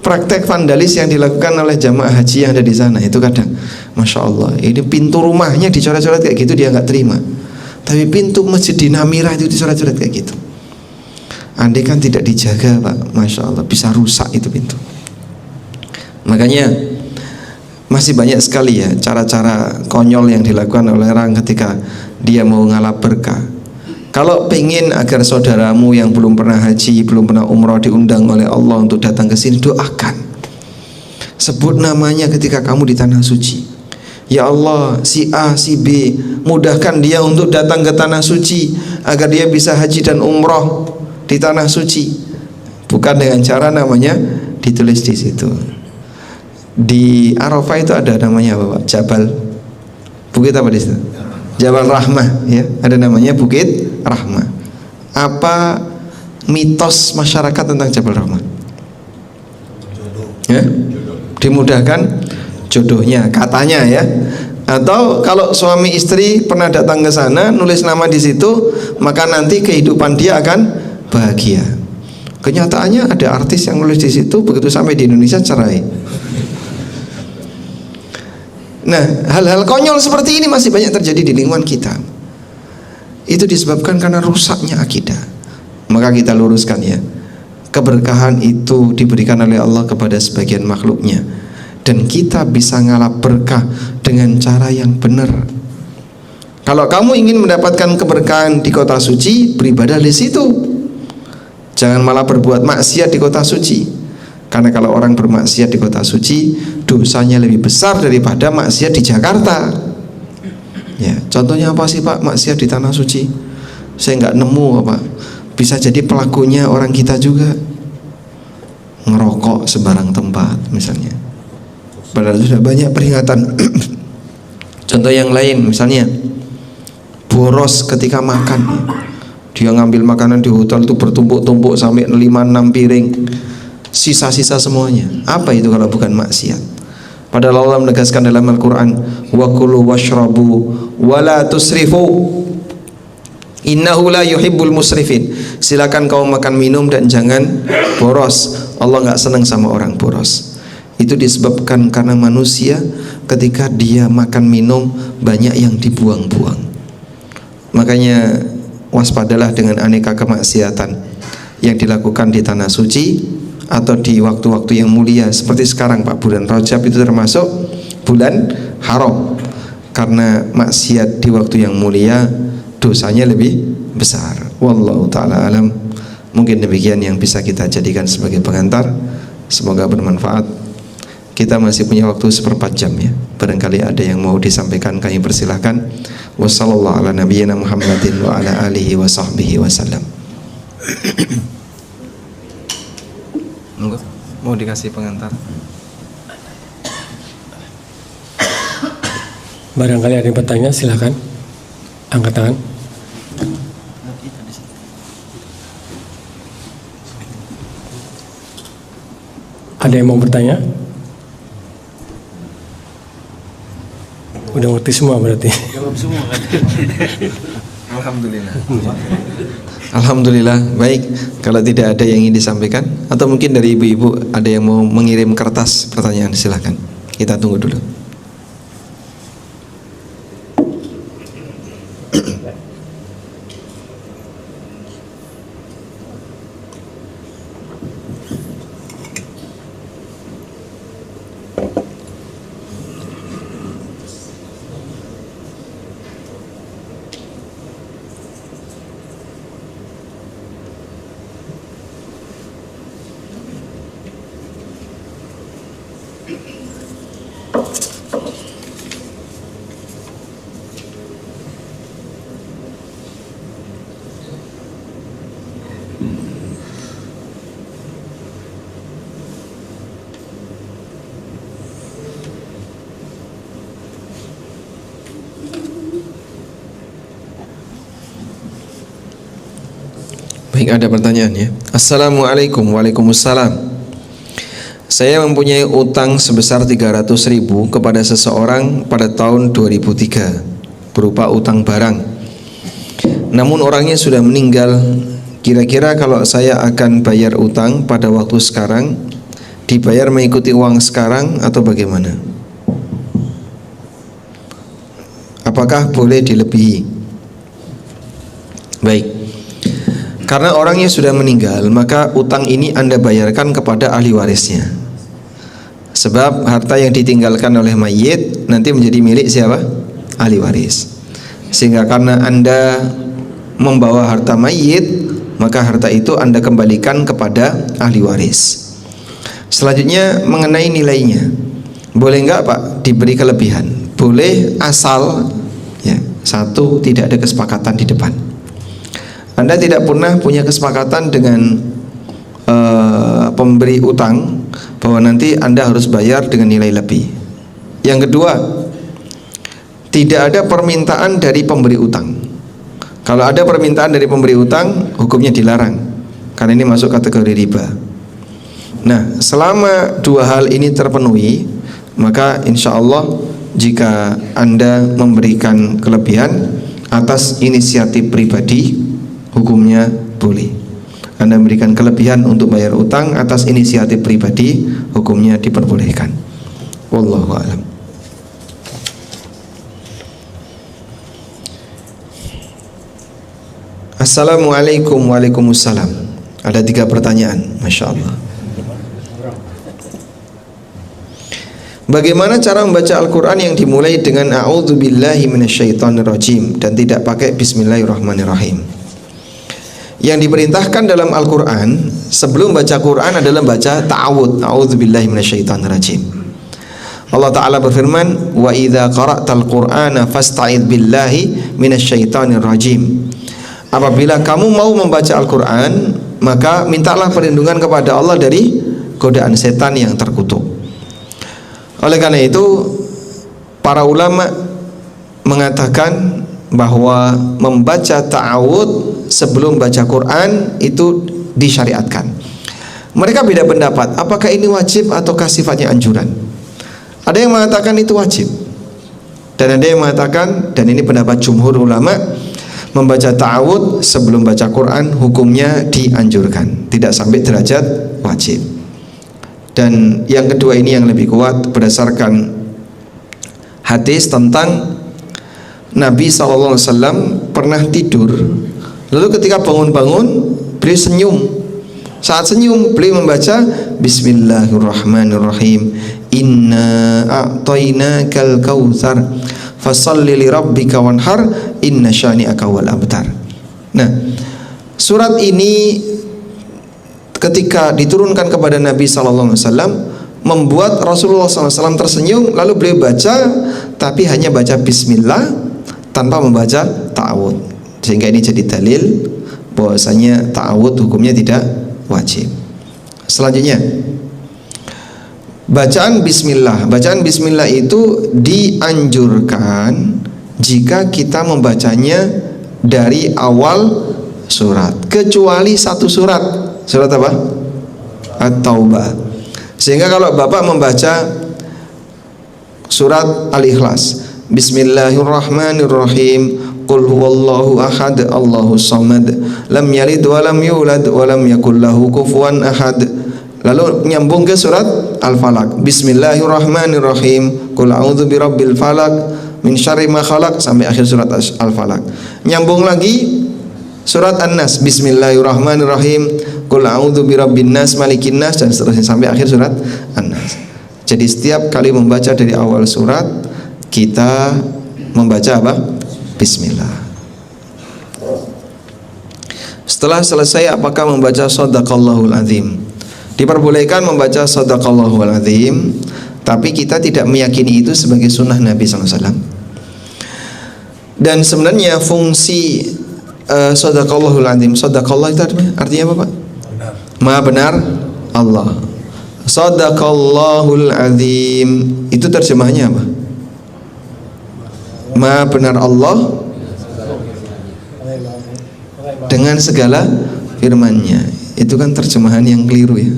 praktek vandalis yang dilakukan oleh jamaah haji yang ada di sana itu kadang, masya Allah, ini pintu rumahnya dicoret-coret kayak gitu dia nggak terima. Tapi pintu Masjid di Namira itu dicoret-coret kayak gitu. Andai kan tidak dijaga, Pak, masya Allah bisa rusak itu pintu. Makanya masih banyak sekali ya cara-cara konyol yang dilakukan oleh orang ketika dia mau ngalap berkah. Kalau pengen agar saudaramu yang belum pernah haji, belum pernah umroh diundang oleh Allah untuk datang ke sini, doakan. Sebut namanya ketika kamu di tanah suci. Ya Allah, si A, si B, mudahkan dia untuk datang ke tanah suci agar dia bisa haji dan umroh di tanah suci. Bukan dengan cara namanya ditulis di situ. Di Arafah itu ada namanya apa, Pak? Jabal, bukit apa di situ? Jabal Rahmah, ya. Ada namanya Bukit Rahmah. Apa mitos masyarakat tentang Jabal Rahmah? Ya? Dimudahkan jodohnya, katanya, ya. Atau kalau suami istri pernah datang ke sana, nulis nama di situ, maka nanti kehidupan dia akan bahagia. Kenyataannya ada artis yang nulis di situ, begitu sampai di Indonesia cerai. Nah, hal-hal konyol seperti ini masih banyak terjadi di lingkungan kita. Itu disebabkan karena rusaknya akidah. Maka kita luruskan, ya. Keberkahan itu diberikan oleh Allah kepada sebagian makhluknya, dan kita bisa ngalap berkah dengan cara yang benar. Kalau kamu ingin mendapatkan keberkahan di kota suci, beribadah di situ. Jangan malah berbuat maksiat di kota suci. Karena kalau orang bermaksiat di kota suci, dosanya lebih besar daripada maksiat di Jakarta. Ya, contohnya apa sih, Pak? Maksiat di tanah suci. Saya nggak nemu, apa. Bisa jadi pelakunya orang kita juga. Ngerokok sembarang tempat, misalnya. Padahal sudah banyak peringatan. Contoh yang lain, misalnya boros ketika makan. Dia ngambil makanan di hotel itu bertumpuk-tumpuk sampai 5-6 piring. Sisa-sisa semuanya. Apa itu kalau bukan maksiat? Padahal Allah menegaskan dalam Al-Quran, wa kulu washrabu wa la tusrifu. Innahu la yuhibbul musrifin. Silakan kau makan minum dan jangan boros. Allah nggak senang sama orang boros. Itu disebabkan karena manusia ketika dia makan minum banyak yang dibuang-buang. Makanya waspadalah dengan aneka kemaksiatan yang dilakukan di tanah suci atau di waktu-waktu yang mulia seperti sekarang Pak, bulan Rajab itu termasuk bulan haram. Karena maksiat di waktu yang mulia dosanya lebih besar. Wallahu ta'ala alam. Mungkin demikian yang bisa kita jadikan sebagai pengantar. Semoga bermanfaat. Kita masih punya waktu 1/4 jam ya. Barangkali ada yang mau disampaikan, kami persilahkan. Wassallallahu ala nabiyyina Muhammadin wa ala alihi wa sahbihi wasallam. Mau dikasih pengantar? Barangkali ada yang bertanya, silahkan angkat tangan. Ada yang mau bertanya? Udah ngerti semua berarti. Jawab semua kan. Alhamdulillah. Alhamdulillah. Baik, kalau tidak ada yang ingin disampaikan atau mungkin dari ibu-ibu ada yang mau mengirim kertas pertanyaan, silahkan. Kita tunggu dulu. Baik, ada pertanyaan ya. Assalamualaikum. Waalaikumsalam. Saya mempunyai utang sebesar 300.000 kepada seseorang pada tahun 2003 berupa utang barang. Namun orangnya sudah meninggal. Kira-kira kalau saya akan bayar utang pada waktu sekarang, dibayar mengikuti uang sekarang atau bagaimana? Apakah boleh dilebihi? Baik. Karena orangnya sudah meninggal, maka utang ini Anda bayarkan kepada ahli warisnya. Sebab harta yang ditinggalkan oleh mayit nanti menjadi milik siapa? Ahli waris. Sehingga karena Anda membawa harta mayit, maka harta itu Anda kembalikan kepada ahli waris. Selanjutnya mengenai nilainya, boleh enggak Pak diberi kelebihan? Boleh, asal ya, satu, tidak ada kesepakatan di depan. Anda tidak pernah punya kesepakatan dengan pemberi utang bahwa nanti Anda harus bayar dengan nilai lebih. Yang kedua, tidak ada permintaan dari pemberi utang. Kalau ada permintaan dari pemberi utang, hukumnya dilarang karena ini masuk kategori riba. Nah, selama dua hal ini terpenuhi, maka insya Allah jika Anda memberikan kelebihan atas inisiatif pribadi, hukumnya boleh. Anda memberikan kelebihan untuk bayar utang atas inisiatif pribadi, hukumnya diperbolehkan. Wallahu a'lam. Assalamualaikum. Waalaikumsalam. Ada 3 pertanyaan, Masya Allah. Bagaimana cara membaca Al-Quran yang dimulai dengan A'udzubillahi minasyaitonirrajim dan tidak pakai Bismillahirrahmanirrahim? Yang diperintahkan dalam Al-Quran sebelum baca Quran adalah baca ta'awud, A'udzubillahi minasyaitonirrajim. Allah Ta'ala berfirman, wa idza qara'tal Qur'ana fasta'idz billahi minasyaitonirrajim. Apabila kamu mau membaca Al-Quran, maka mintalah perlindungan kepada Allah dari godaan setan yang terkutuk. Oleh karena itu, para ulama mengatakan bahwa membaca ta'awud sebelum baca Quran itu disyariatkan. Mereka beda pendapat, apakah ini wajib ataukah sifatnya anjuran. Ada yang mengatakan itu wajib, dan ada yang mengatakan, dan ini pendapat jumhur ulama, membaca ta'awudz sebelum baca Quran hukumnya dianjurkan, tidak sampai derajat wajib. Dan yang kedua ini yang lebih kuat berdasarkan hadis tentang Nabi SAW pernah tidur, lalu ketika bangun-bangun beliau senyum. Saat senyum beliau membaca Bismillahirrahmanirrahim, Inna a'tainakal kautsar fasalli li rabbika wanhar inna syani'aka wal abtar. Nah, surat ini ketika diturunkan kepada Nabi SAW membuat Rasulullah SAW tersenyum, lalu beliau baca tapi hanya baca Bismillah tanpa membaca ta'awudz, sehingga ini jadi dalil bahwasanya ta'awudz hukumnya tidak wajib. Selanjutnya bacaan bismillah. Bacaan bismillah itu dianjurkan jika kita membacanya dari awal surat, kecuali satu surat. Surat apa? At-Taubah. Sehingga kalau Bapak membaca surat Al-Ikhlas, Bismillahirrahmanirrahim, Qul huwallahu ahad, Allahus samad, lam yalid wa lam yulad wa lam yakul lahu kufuwan ahad. Lalu nyambung ke surat Al-Falaq, Bismillahirrahmanirrahim, Qul a'udzu birabbil falaq min syarri ma khalaq, sampai akhir surat Al-Falaq. Nyambung lagi surat An-Nas, Bismillahirrahmanirrahim, Qul a'udzu birabbin nas malikin nas, dan seterusnya sampai akhir surat An-Nas. Jadi setiap kali membaca dari awal surat kita membaca apa? Bismillah. Setelah selesai apakah membaca Shadaqallahul Azim? Diperbolehkan membaca Shadaqallahul Azim, tapi kita tidak meyakini itu sebagai sunnah Nabi SAW. Dan sebenarnya fungsi Shadaqallahul Azim, Shadaqallah itu artinya apa Pak? Benar. Maha benar Allah. Shadaqallahul Azim itu terjemahnya apa? Maha benar Allah dengan segala firman-Nya. Itu kan terjemahan yang keliru ya.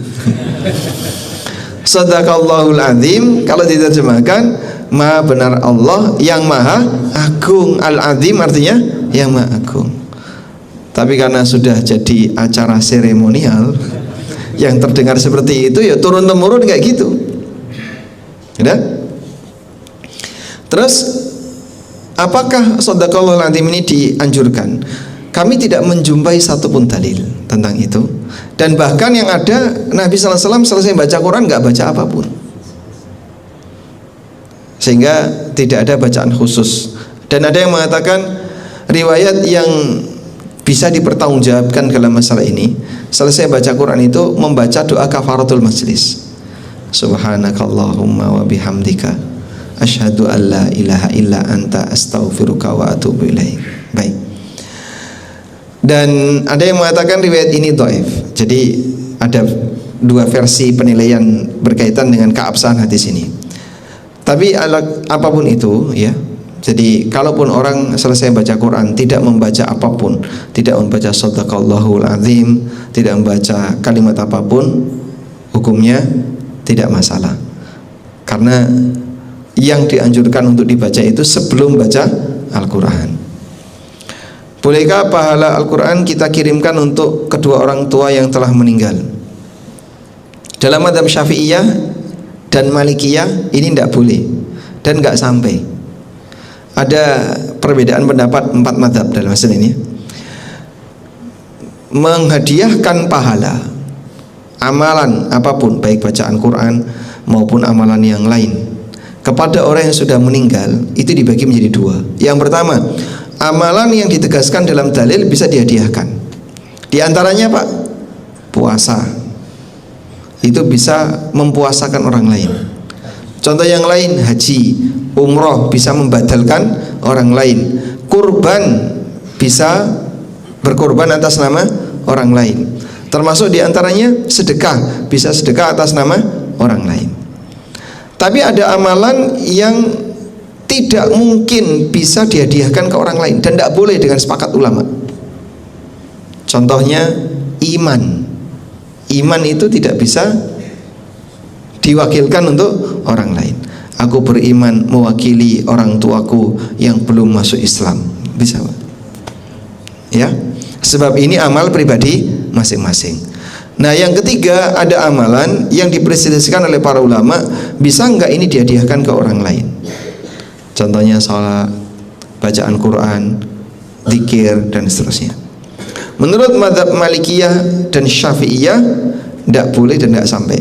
Shadaqallahul Azim kalau diterjemahkan Maha benar Allah yang Maha Agung. Al-Azim artinya yang Maha Agung. Tapi karena sudah jadi acara seremonial yang terdengar seperti itu, ya turun temurun kayak gitu. Ya? Terus apakah Shadaqallahul Azim ini dianjurkan? Kami tidak menjumpai satupun dalil tentang itu. Dan bahkan yang ada Nabi SAW selesai baca Quran nggak baca apapun, sehingga tidak ada bacaan khusus. Dan ada yang mengatakan riwayat yang bisa dipertanggungjawabkan dalam masalah ini, selesai baca Quran itu membaca doa kafaratul majlis, Subhanakallahumma wa bihamdika asyhadu an la ilaha illa anta astaghfiruka wa atubu ilaik. Baik. Dan ada yang mengatakan riwayat ini dhaif. Jadi ada dua versi penilaian berkaitan dengan keabsahan hadis ini. Tapi apapun itu ya. Jadi kalaupun orang selesai baca Quran tidak membaca apapun, tidak membaca Shadaqallahul Azim, tidak membaca kalimat apapun, hukumnya tidak masalah. Karena yang dianjurkan untuk dibaca itu sebelum baca Al-Quran. Bolehkah pahala Al-Quran kita kirimkan untuk kedua orang tua yang telah meninggal? Dalam mazhab Syafi'iyah dan Malikiyah ini tidak boleh dan nggak sampai. Ada perbedaan pendapat 4 mazhab dalam masalah ini. Menghadiahkan pahala amalan apapun, baik bacaan Quran maupun amalan yang lain, kepada orang yang sudah meninggal itu dibagi menjadi 2. Yang pertama, amalan yang ditegaskan dalam dalil bisa dihadiahkan. Di antaranya Pak, puasa. Itu bisa mempuasakan orang lain. Contoh yang lain, haji, umroh bisa membadalkan orang lain. Kurban bisa berkorban atas nama orang lain. Termasuk di antaranya sedekah, bisa sedekah atas nama orang lain. Tapi ada amalan yang tidak mungkin bisa dihadiahkan ke orang lain dan tidak boleh dengan sepakat ulama. Contohnya iman. Iman itu tidak bisa diwakilkan untuk orang lain. Aku beriman mewakili orang tuaku yang belum masuk Islam. Bisa Pak? Ya, sebab ini amal pribadi masing-masing. Nah, yang ketiga, ada amalan yang diperselisihkan oleh para ulama, bisa enggak ini dihadiahkan ke orang lain. Contohnya sholat, bacaan Quran, zikir, dan seterusnya. Menurut mazhab Malikiyah dan Syafi'iyah, tidak boleh dan tidak sampai.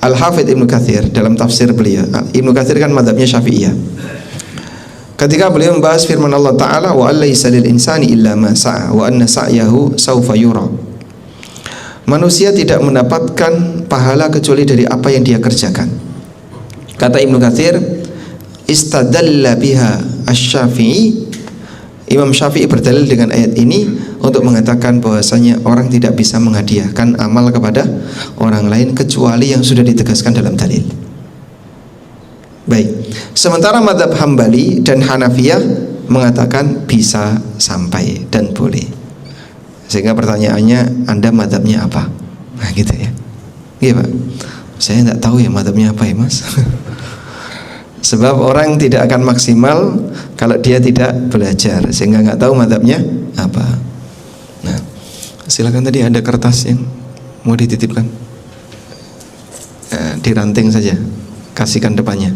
Al-Hafidz Ibnu Katsir dalam tafsir beliau, Ibnu Katsir kan mazhabnya Syafi'iyah, ketika beliau membahas firman Allah Ta'ala, wa alaysa lil insani illa ma sa'a wa anna sa'yahu sawfa yura. Manusia tidak mendapatkan pahala kecuali dari apa yang dia kerjakan. Kata Ibnu Katsir, istadalla biha asy-Syafi'i, Imam Syafi'i berdalil dengan ayat ini untuk mengatakan bahwasanya orang tidak bisa menghadiahkan amal kepada orang lain kecuali yang sudah ditegaskan dalam dalil. Baik. Sementara mazhab Hambali dan Hanafiyah mengatakan bisa sampai dan boleh. Sehingga pertanyaannya, Anda mazhabnya apa? Nah, gitu ya. Iya, Pak. Saya tidak tahu ya mazhabnya apa ya, Mas. Sebab orang tidak akan maksimal kalau dia tidak belajar, sehingga nggak tahu mazhabnya apa. Nah, silakan, tadi ada kertas yang mau dititipkan, diranting saja, kasihkan depannya.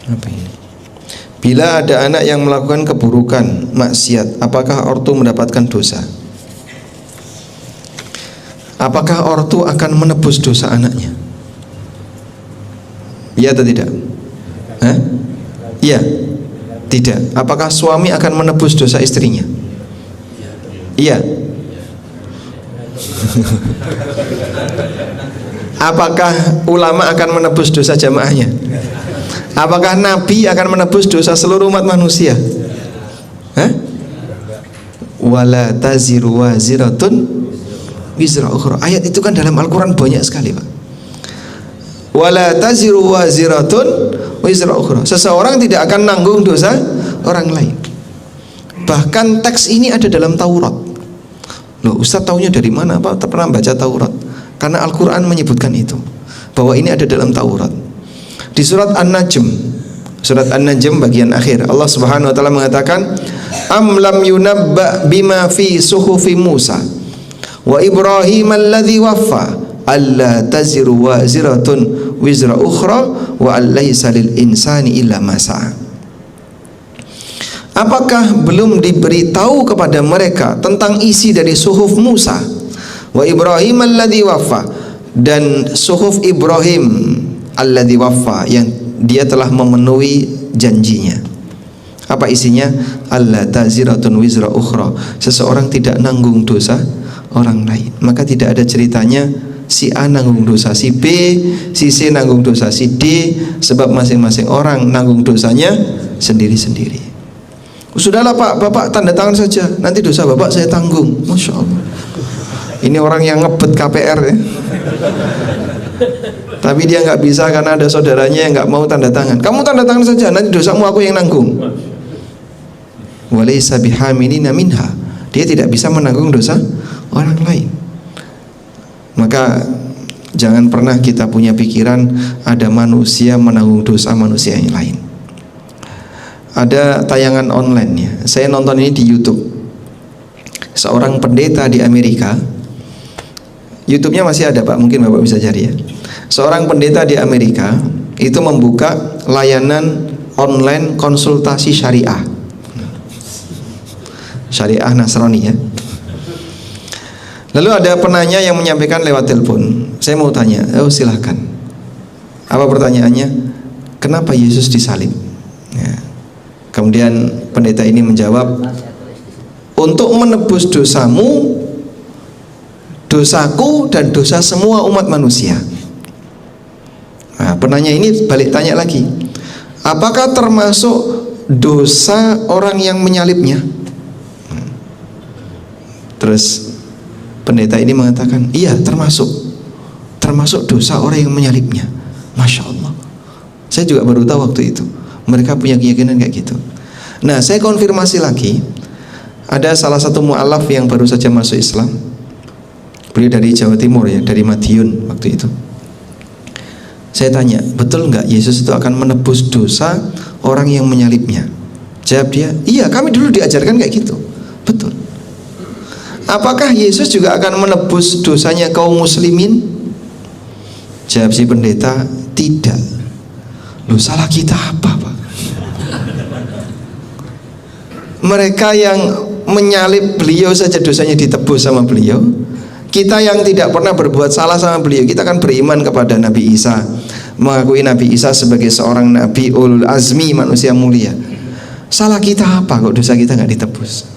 Apa ini? Bila ada anak yang melakukan keburukan, maksiat, apakah ortu mendapatkan dosa? Apakah ortu akan menebus dosa anaknya? Iya atau tidak? Iya. Tidak. Apakah suami akan menebus dosa istrinya? Iya. Apakah ulama akan menebus dosa jamaahnya? Apakah Nabi akan menebus dosa seluruh umat manusia? Wala taziru waziratun wizra ukhra. Ayat itu kan dalam Al-Quran banyak sekali, Pak. Wala taziru waziratun wizra ukhra. Seseorang tidak akan nanggung dosa orang lain. Bahkan teks ini ada dalam Taurat. Loh, Ustaz taunya dari mana, Pak? Pernah baca Taurat? Karena Al-Quran menyebutkan itu, bahwa ini ada dalam Taurat. Di surat An-Najm, surat An-Najm bagian akhir, Allah Subhanahu wa taala mengatakan, am lam yunabba bima fi suhufi Musa wa Ibrahim alladhi waffa alla taziru waziratun wizra ukhra wa allaysa lil insani illa ma sa'a. Apakah belum diberitahu kepada mereka tentang isi dari suhuf Musa wa Ibrahim alladhi waffa, dan suhuf Ibrahim alladzi waffa, yang dia telah memenuhi janjinya. Apa isinya? Alla taziratun wizra ukhra, seseorang tidak nanggung dosa orang lain. Maka tidak ada ceritanya si A nanggung dosa si B, si C nanggung dosa si D, sebab masing-masing orang nanggung dosanya sendiri-sendiri. Sudahlah Pak, Bapak tanda tangan saja, nanti dosa Bapak saya tanggung. Masya Allah, ini orang yang ngebet KPR ya. Tapi dia nggak bisa karena ada saudaranya yang nggak mau tanda tangan. Kamu tanda tangan saja, nanti dosamu aku yang nanggung. Walaysa bihamilina minha, dia tidak bisa menanggung dosa orang lain. Maka jangan pernah kita punya pikiran ada manusia menanggung dosa manusia yang lain. Ada tayangan online ya, saya nonton ini di YouTube. Seorang pendeta di Amerika, YouTube-nya masih ada Pak, mungkin Bapak bisa cari ya. Seorang pendeta di Amerika itu membuka layanan online konsultasi syariah, syariah Nasrani ya. Lalu ada penanya yang menyampaikan lewat telepon. Saya mau tanya, silahkan. Apa pertanyaannya? Kenapa Yesus disalib? Ya. Kemudian pendeta ini menjawab, untuk menebus dosamu, dosaku, dan dosa semua umat manusia. Nah, penanya ini balik tanya lagi, apakah termasuk dosa orang yang menyalibnya? Terus pendeta ini mengatakan, iya termasuk dosa orang yang menyalibnya. Masya Allah, saya juga baru tahu waktu itu mereka punya keyakinan kayak gitu. Nah, saya konfirmasi lagi, ada salah satu mu'alaf yang baru saja masuk Islam, Beliau dari Jawa Timur ya, dari Madiun waktu itu. Saya tanya, betul nggak Yesus itu akan menebus dosa orang yang menyalibnya? Jawab dia, iya, kami dulu diajarkan kayak gitu. Betul. Apakah Yesus juga akan menebus dosanya kaum muslimin? Jawab si pendeta, tidak. Loh, salah kita apa, Pak? Mereka yang menyalib beliau saja dosanya ditebus sama beliau. Kita yang tidak pernah berbuat salah sama beliau, kita kan beriman kepada Nabi Isa, mengakui Nabi Isa sebagai seorang Nabi ulul azmi, manusia mulia. Salah kita apa kok dosa kita nggak ditebus?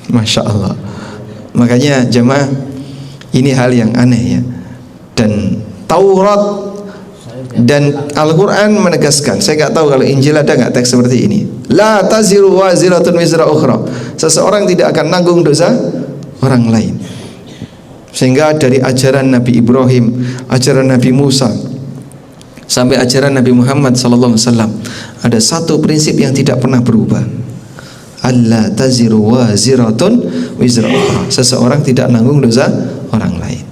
Masya Allah. Makanya jemaah, ini hal yang aneh ya. Dan Taurat dan Al-Quran menegaskan, saya nggak tahu kalau Injil ada nggak teks seperti ini. La taziru waziratun wizra ukhra. Seseorang tidak akan nanggung dosa orang lain. Sehingga dari ajaran Nabi Ibrahim, ajaran Nabi Musa, sampai ajaran Nabi Muhammad SAW, ada satu prinsip yang tidak pernah berubah. Alla taziru waziratun wizra ukhra. Seseorang tidak nanggung dosa orang lain.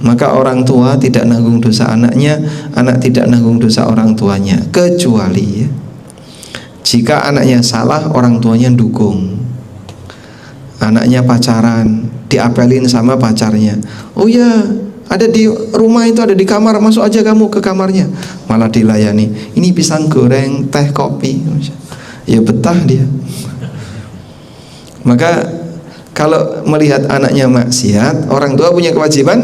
Maka orang tua tidak nanggung dosa anaknya, anak tidak nanggung dosa orang tuanya, kecuali ya, jika anaknya salah, orang tuanya dukung. Anaknya pacaran, diapelin sama pacarnya. Oh ya, ada di rumah itu, ada di kamar, masuk aja kamu ke kamarnya. Malah dilayani. Ini pisang goreng, teh, kopi. Ya betah dia. Maka kalau melihat anaknya maksiat, orang tua punya kewajiban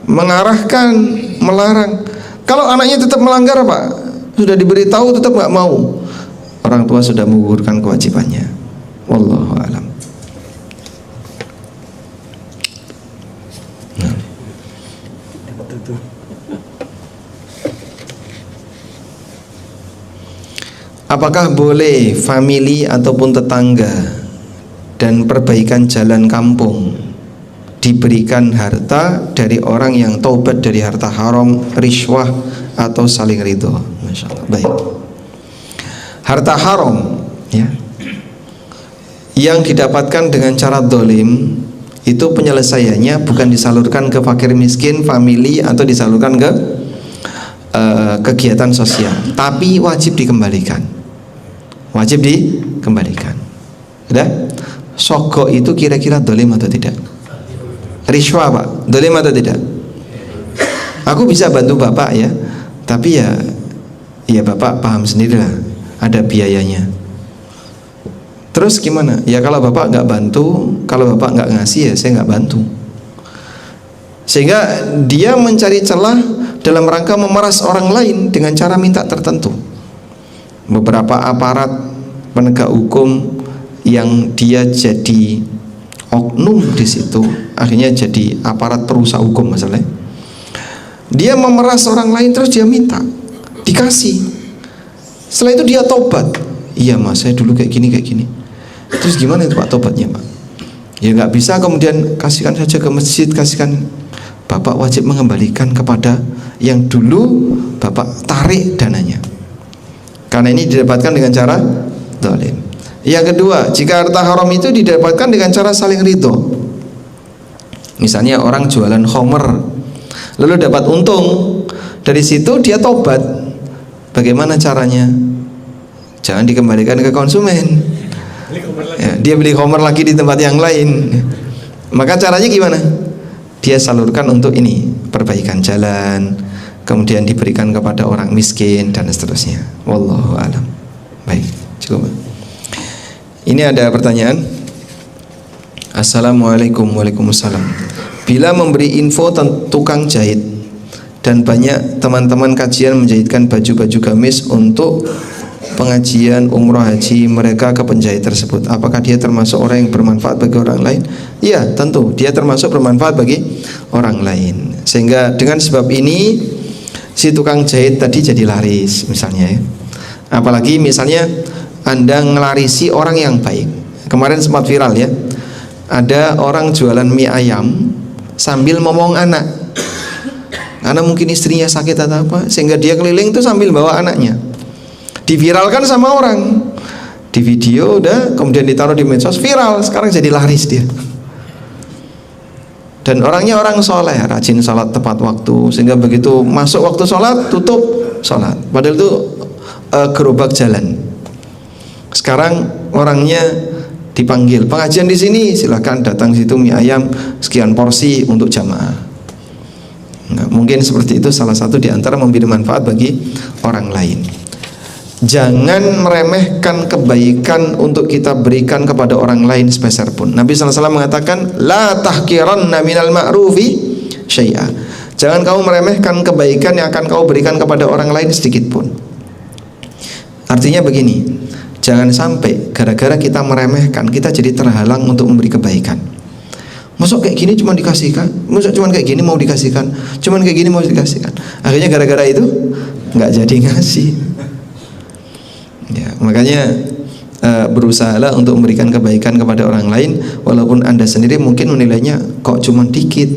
mengarahkan, melarang. Kalau anaknya tetap melanggar, Pak, sudah diberitahu tetap nggak mau, orang tua sudah menggugurkan kewajibannya. Wallahu a'lam. Apakah boleh famili ataupun tetangga dan perbaikan jalan kampung diberikan harta dari orang yang taubat dari harta haram, riswah, atau saling ridho? Masya Allah. Baik. Harta haram ya, yang didapatkan dengan cara dolim, itu penyelesaiannya bukan disalurkan ke fakir miskin, famili, atau disalurkan ke kegiatan sosial, tapi wajib dikembalikan. Wajib dikembalikan. Sudah? Sogok itu kira-kira dolim atau tidak? Riswah, Pak, dolim atau tidak? Aku bisa bantu Bapak ya, tapi ya Bapak paham sendirilah, ada biayanya. Terus gimana? Ya kalau Bapak nggak bantu, kalau Bapak nggak ngasih, ya saya nggak bantu. Sehingga dia mencari celah dalam rangka memeras orang lain dengan cara minta tertentu. Beberapa aparat penegak hukum yang dia jadi oknum di situ, akhirnya jadi aparat perusaha hukum masalahnya. Dia memeras orang lain, terus dia minta dikasih. Setelah itu dia tobat. Iya Mas, saya dulu kayak gini. Terus gimana itu Pak tobatnya Pak? Ya nggak bisa kemudian kasihkan saja ke masjid, kasihkan. Bapak wajib mengembalikan kepada yang dulu Bapak tarik dananya, karena ini didapatkan dengan cara zalim. Yang kedua, jika harta haram itu didapatkan dengan cara saling ridho. Misalnya orang jualan khamr, lalu dapat untung, dari situ dia tobat. Bagaimana caranya? Jangan dikembalikan ke konsumen ya, dia beli khamr lagi di tempat yang lain. Maka caranya gimana? Dia salurkan untuk ini, perbaikan jalan, kemudian diberikan kepada orang miskin dan seterusnya. Wallahu a'lam. Baik, cukup. Ini ada pertanyaan. Assalamualaikum. Waalaikumsalam. Bila memberi info tentang tukang jahit dan banyak teman-teman kajian menjahitkan baju-baju gamis untuk pengajian umroh haji mereka ke penjahit tersebut, apakah dia termasuk orang yang bermanfaat bagi orang lain? Iya, tentu dia termasuk bermanfaat bagi orang lain. Sehingga dengan sebab ini si tukang jahit tadi jadi laris misalnya ya. Apalagi misalnya Anda ngelarisi orang yang baik. Kemarin sempat viral ya, ada orang jualan mie ayam sambil ngomong anak, karena mungkin istrinya sakit atau apa, sehingga dia keliling itu sambil bawa anaknya. Diviralkan sama orang, di video udah, kemudian ditaruh di medsos, viral, sekarang jadi laris dia. Dan orangnya orang soleh, rajin sholat tepat waktu, sehingga begitu masuk waktu sholat, tutup sholat. Padahal itu gerobak jalan. Sekarang orangnya dipanggil, pengajian di sini, silahkan datang situ, mie ayam sekian porsi untuk jamaah. Nah, mungkin seperti itu salah satu di antara memberi manfaat bagi orang lain. Jangan meremehkan kebaikan untuk kita berikan kepada orang lain sepeser pun. Nabi SAW mengatakan, la tahkiranna minal ma'rufi syai'a. Jangan kamu meremehkan kebaikan yang akan kamu berikan kepada orang lain sedikit pun. Artinya begini, jangan sampai gara-gara kita meremehkan, kita jadi terhalang untuk memberi kebaikan. Masuk kayak gini cuma dikasihkan, masuk cuma kayak gini mau dikasihkan, cuma kayak gini mau dikasihkan. Akhirnya gara-gara itu nggak jadi ngasih. Ya, makanya berusahalah untuk memberikan kebaikan kepada orang lain, walaupun Anda sendiri mungkin menilainya kok cuma dikit.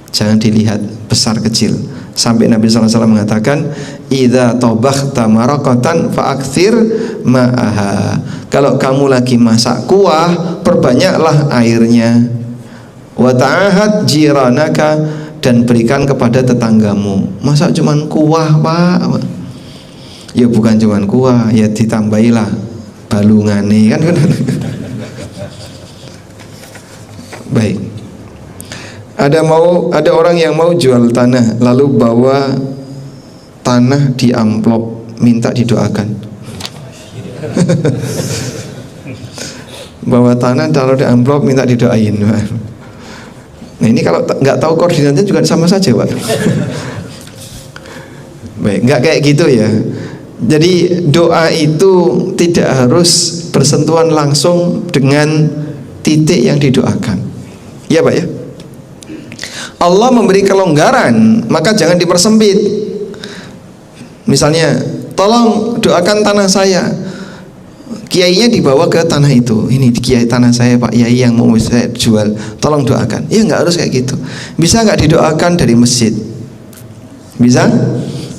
Jangan dilihat besar kecil. Sampai Nabi SAW mengatakan, idza tabakhta maraqatan fa'akthir ma'aha. Kalau kamu lagi masak kuah, perbanyaklah airnya. Wa ta'ahad jiranaka, dan berikan kepada tetanggamu. Masa cuman kuah, Pak? Ya bukan cuman kuah, ya ditambahilah balungane kan. Baik. Ada orang yang mau jual tanah, lalu bawa tanah di amplop, minta didoakan. Bawa tanah taruh di amplop, minta didoain. Nah ini kalau nggak tahu koordinatnya juga sama saja, Pak. Baik, nggak kayak gitu ya. Jadi doa itu tidak harus bersentuhan langsung dengan titik yang didoakan. Ya Pak ya. Allah memberi kelonggaran, maka jangan dipersempit. Misalnya, tolong doakan tanah saya. Kiainya dibawa ke tanah itu. Ini kiai tanah saya Pak Yai yang mau saya jual. Tolong doakan. Ya nggak harus kayak gitu. Bisa nggak didoakan dari masjid? Bisa?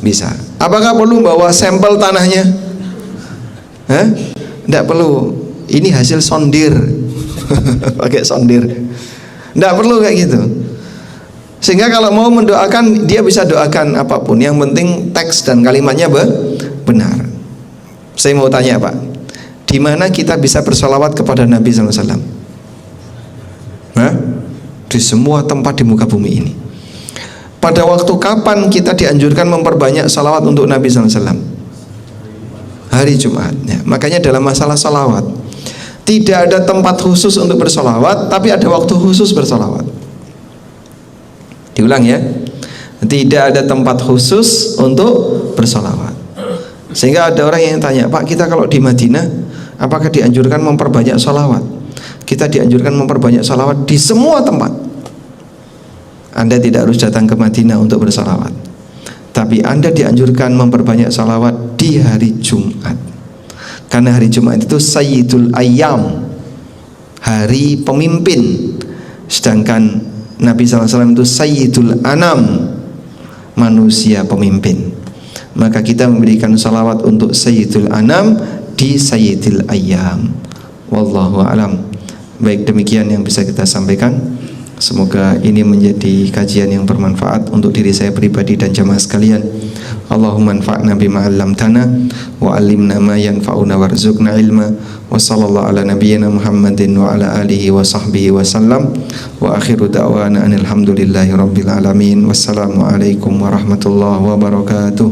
Bisa. Apakah perlu bawa sampel tanahnya? Tidak perlu. Ini hasil sondir. Pakai sondir. Tidak perlu kayak gitu. Sehingga kalau mau mendoakan, dia bisa doakan apapun. Yang penting teks dan kalimatnya benar. Saya mau tanya Pak, di mana kita bisa bersolawat kepada Nabi SAW? Di semua tempat di muka bumi ini. Pada waktu kapan kita dianjurkan memperbanyak salawat untuk Nabi SAW? Hari Jumat ya. Makanya dalam masalah salawat, tidak ada tempat khusus untuk bersalawat, tapi ada waktu khusus bersalawat. Diulang ya, tidak ada tempat khusus untuk bersalawat. Sehingga ada orang yang tanya, Pak, kita kalau di Madinah, apakah dianjurkan memperbanyak salawat? Kita dianjurkan memperbanyak salawat di semua tempat. Anda tidak harus datang ke Madinah untuk bersalawat, tapi Anda dianjurkan memperbanyak salawat di hari Jumat. Karena hari Jumat itu Sayyidul Ayyam, hari pemimpin. Sedangkan Nabi SAW itu Sayyidul Anam, manusia pemimpin. Maka kita memberikan salawat untuk Sayyidul Anam di Sayyidul Ayyam. Wallahu a'lam. Baik, demikian yang bisa kita sampaikan. Semoga ini menjadi kajian yang bermanfaat untuk diri saya pribadi dan jamaah sekalian. Allahumma anfa'na bima 'allamtana wa 'allimna ma yanfa'una warzuqna ilma. Wa sallallahu ala nabiyyina Muhammadin wa ala alihi wa sahbihi wa sallam. Wa akhiru da'wana alhamdulillahi rabbil alamin. Wassalamu alaikum warahmatullahi wabarakatuh.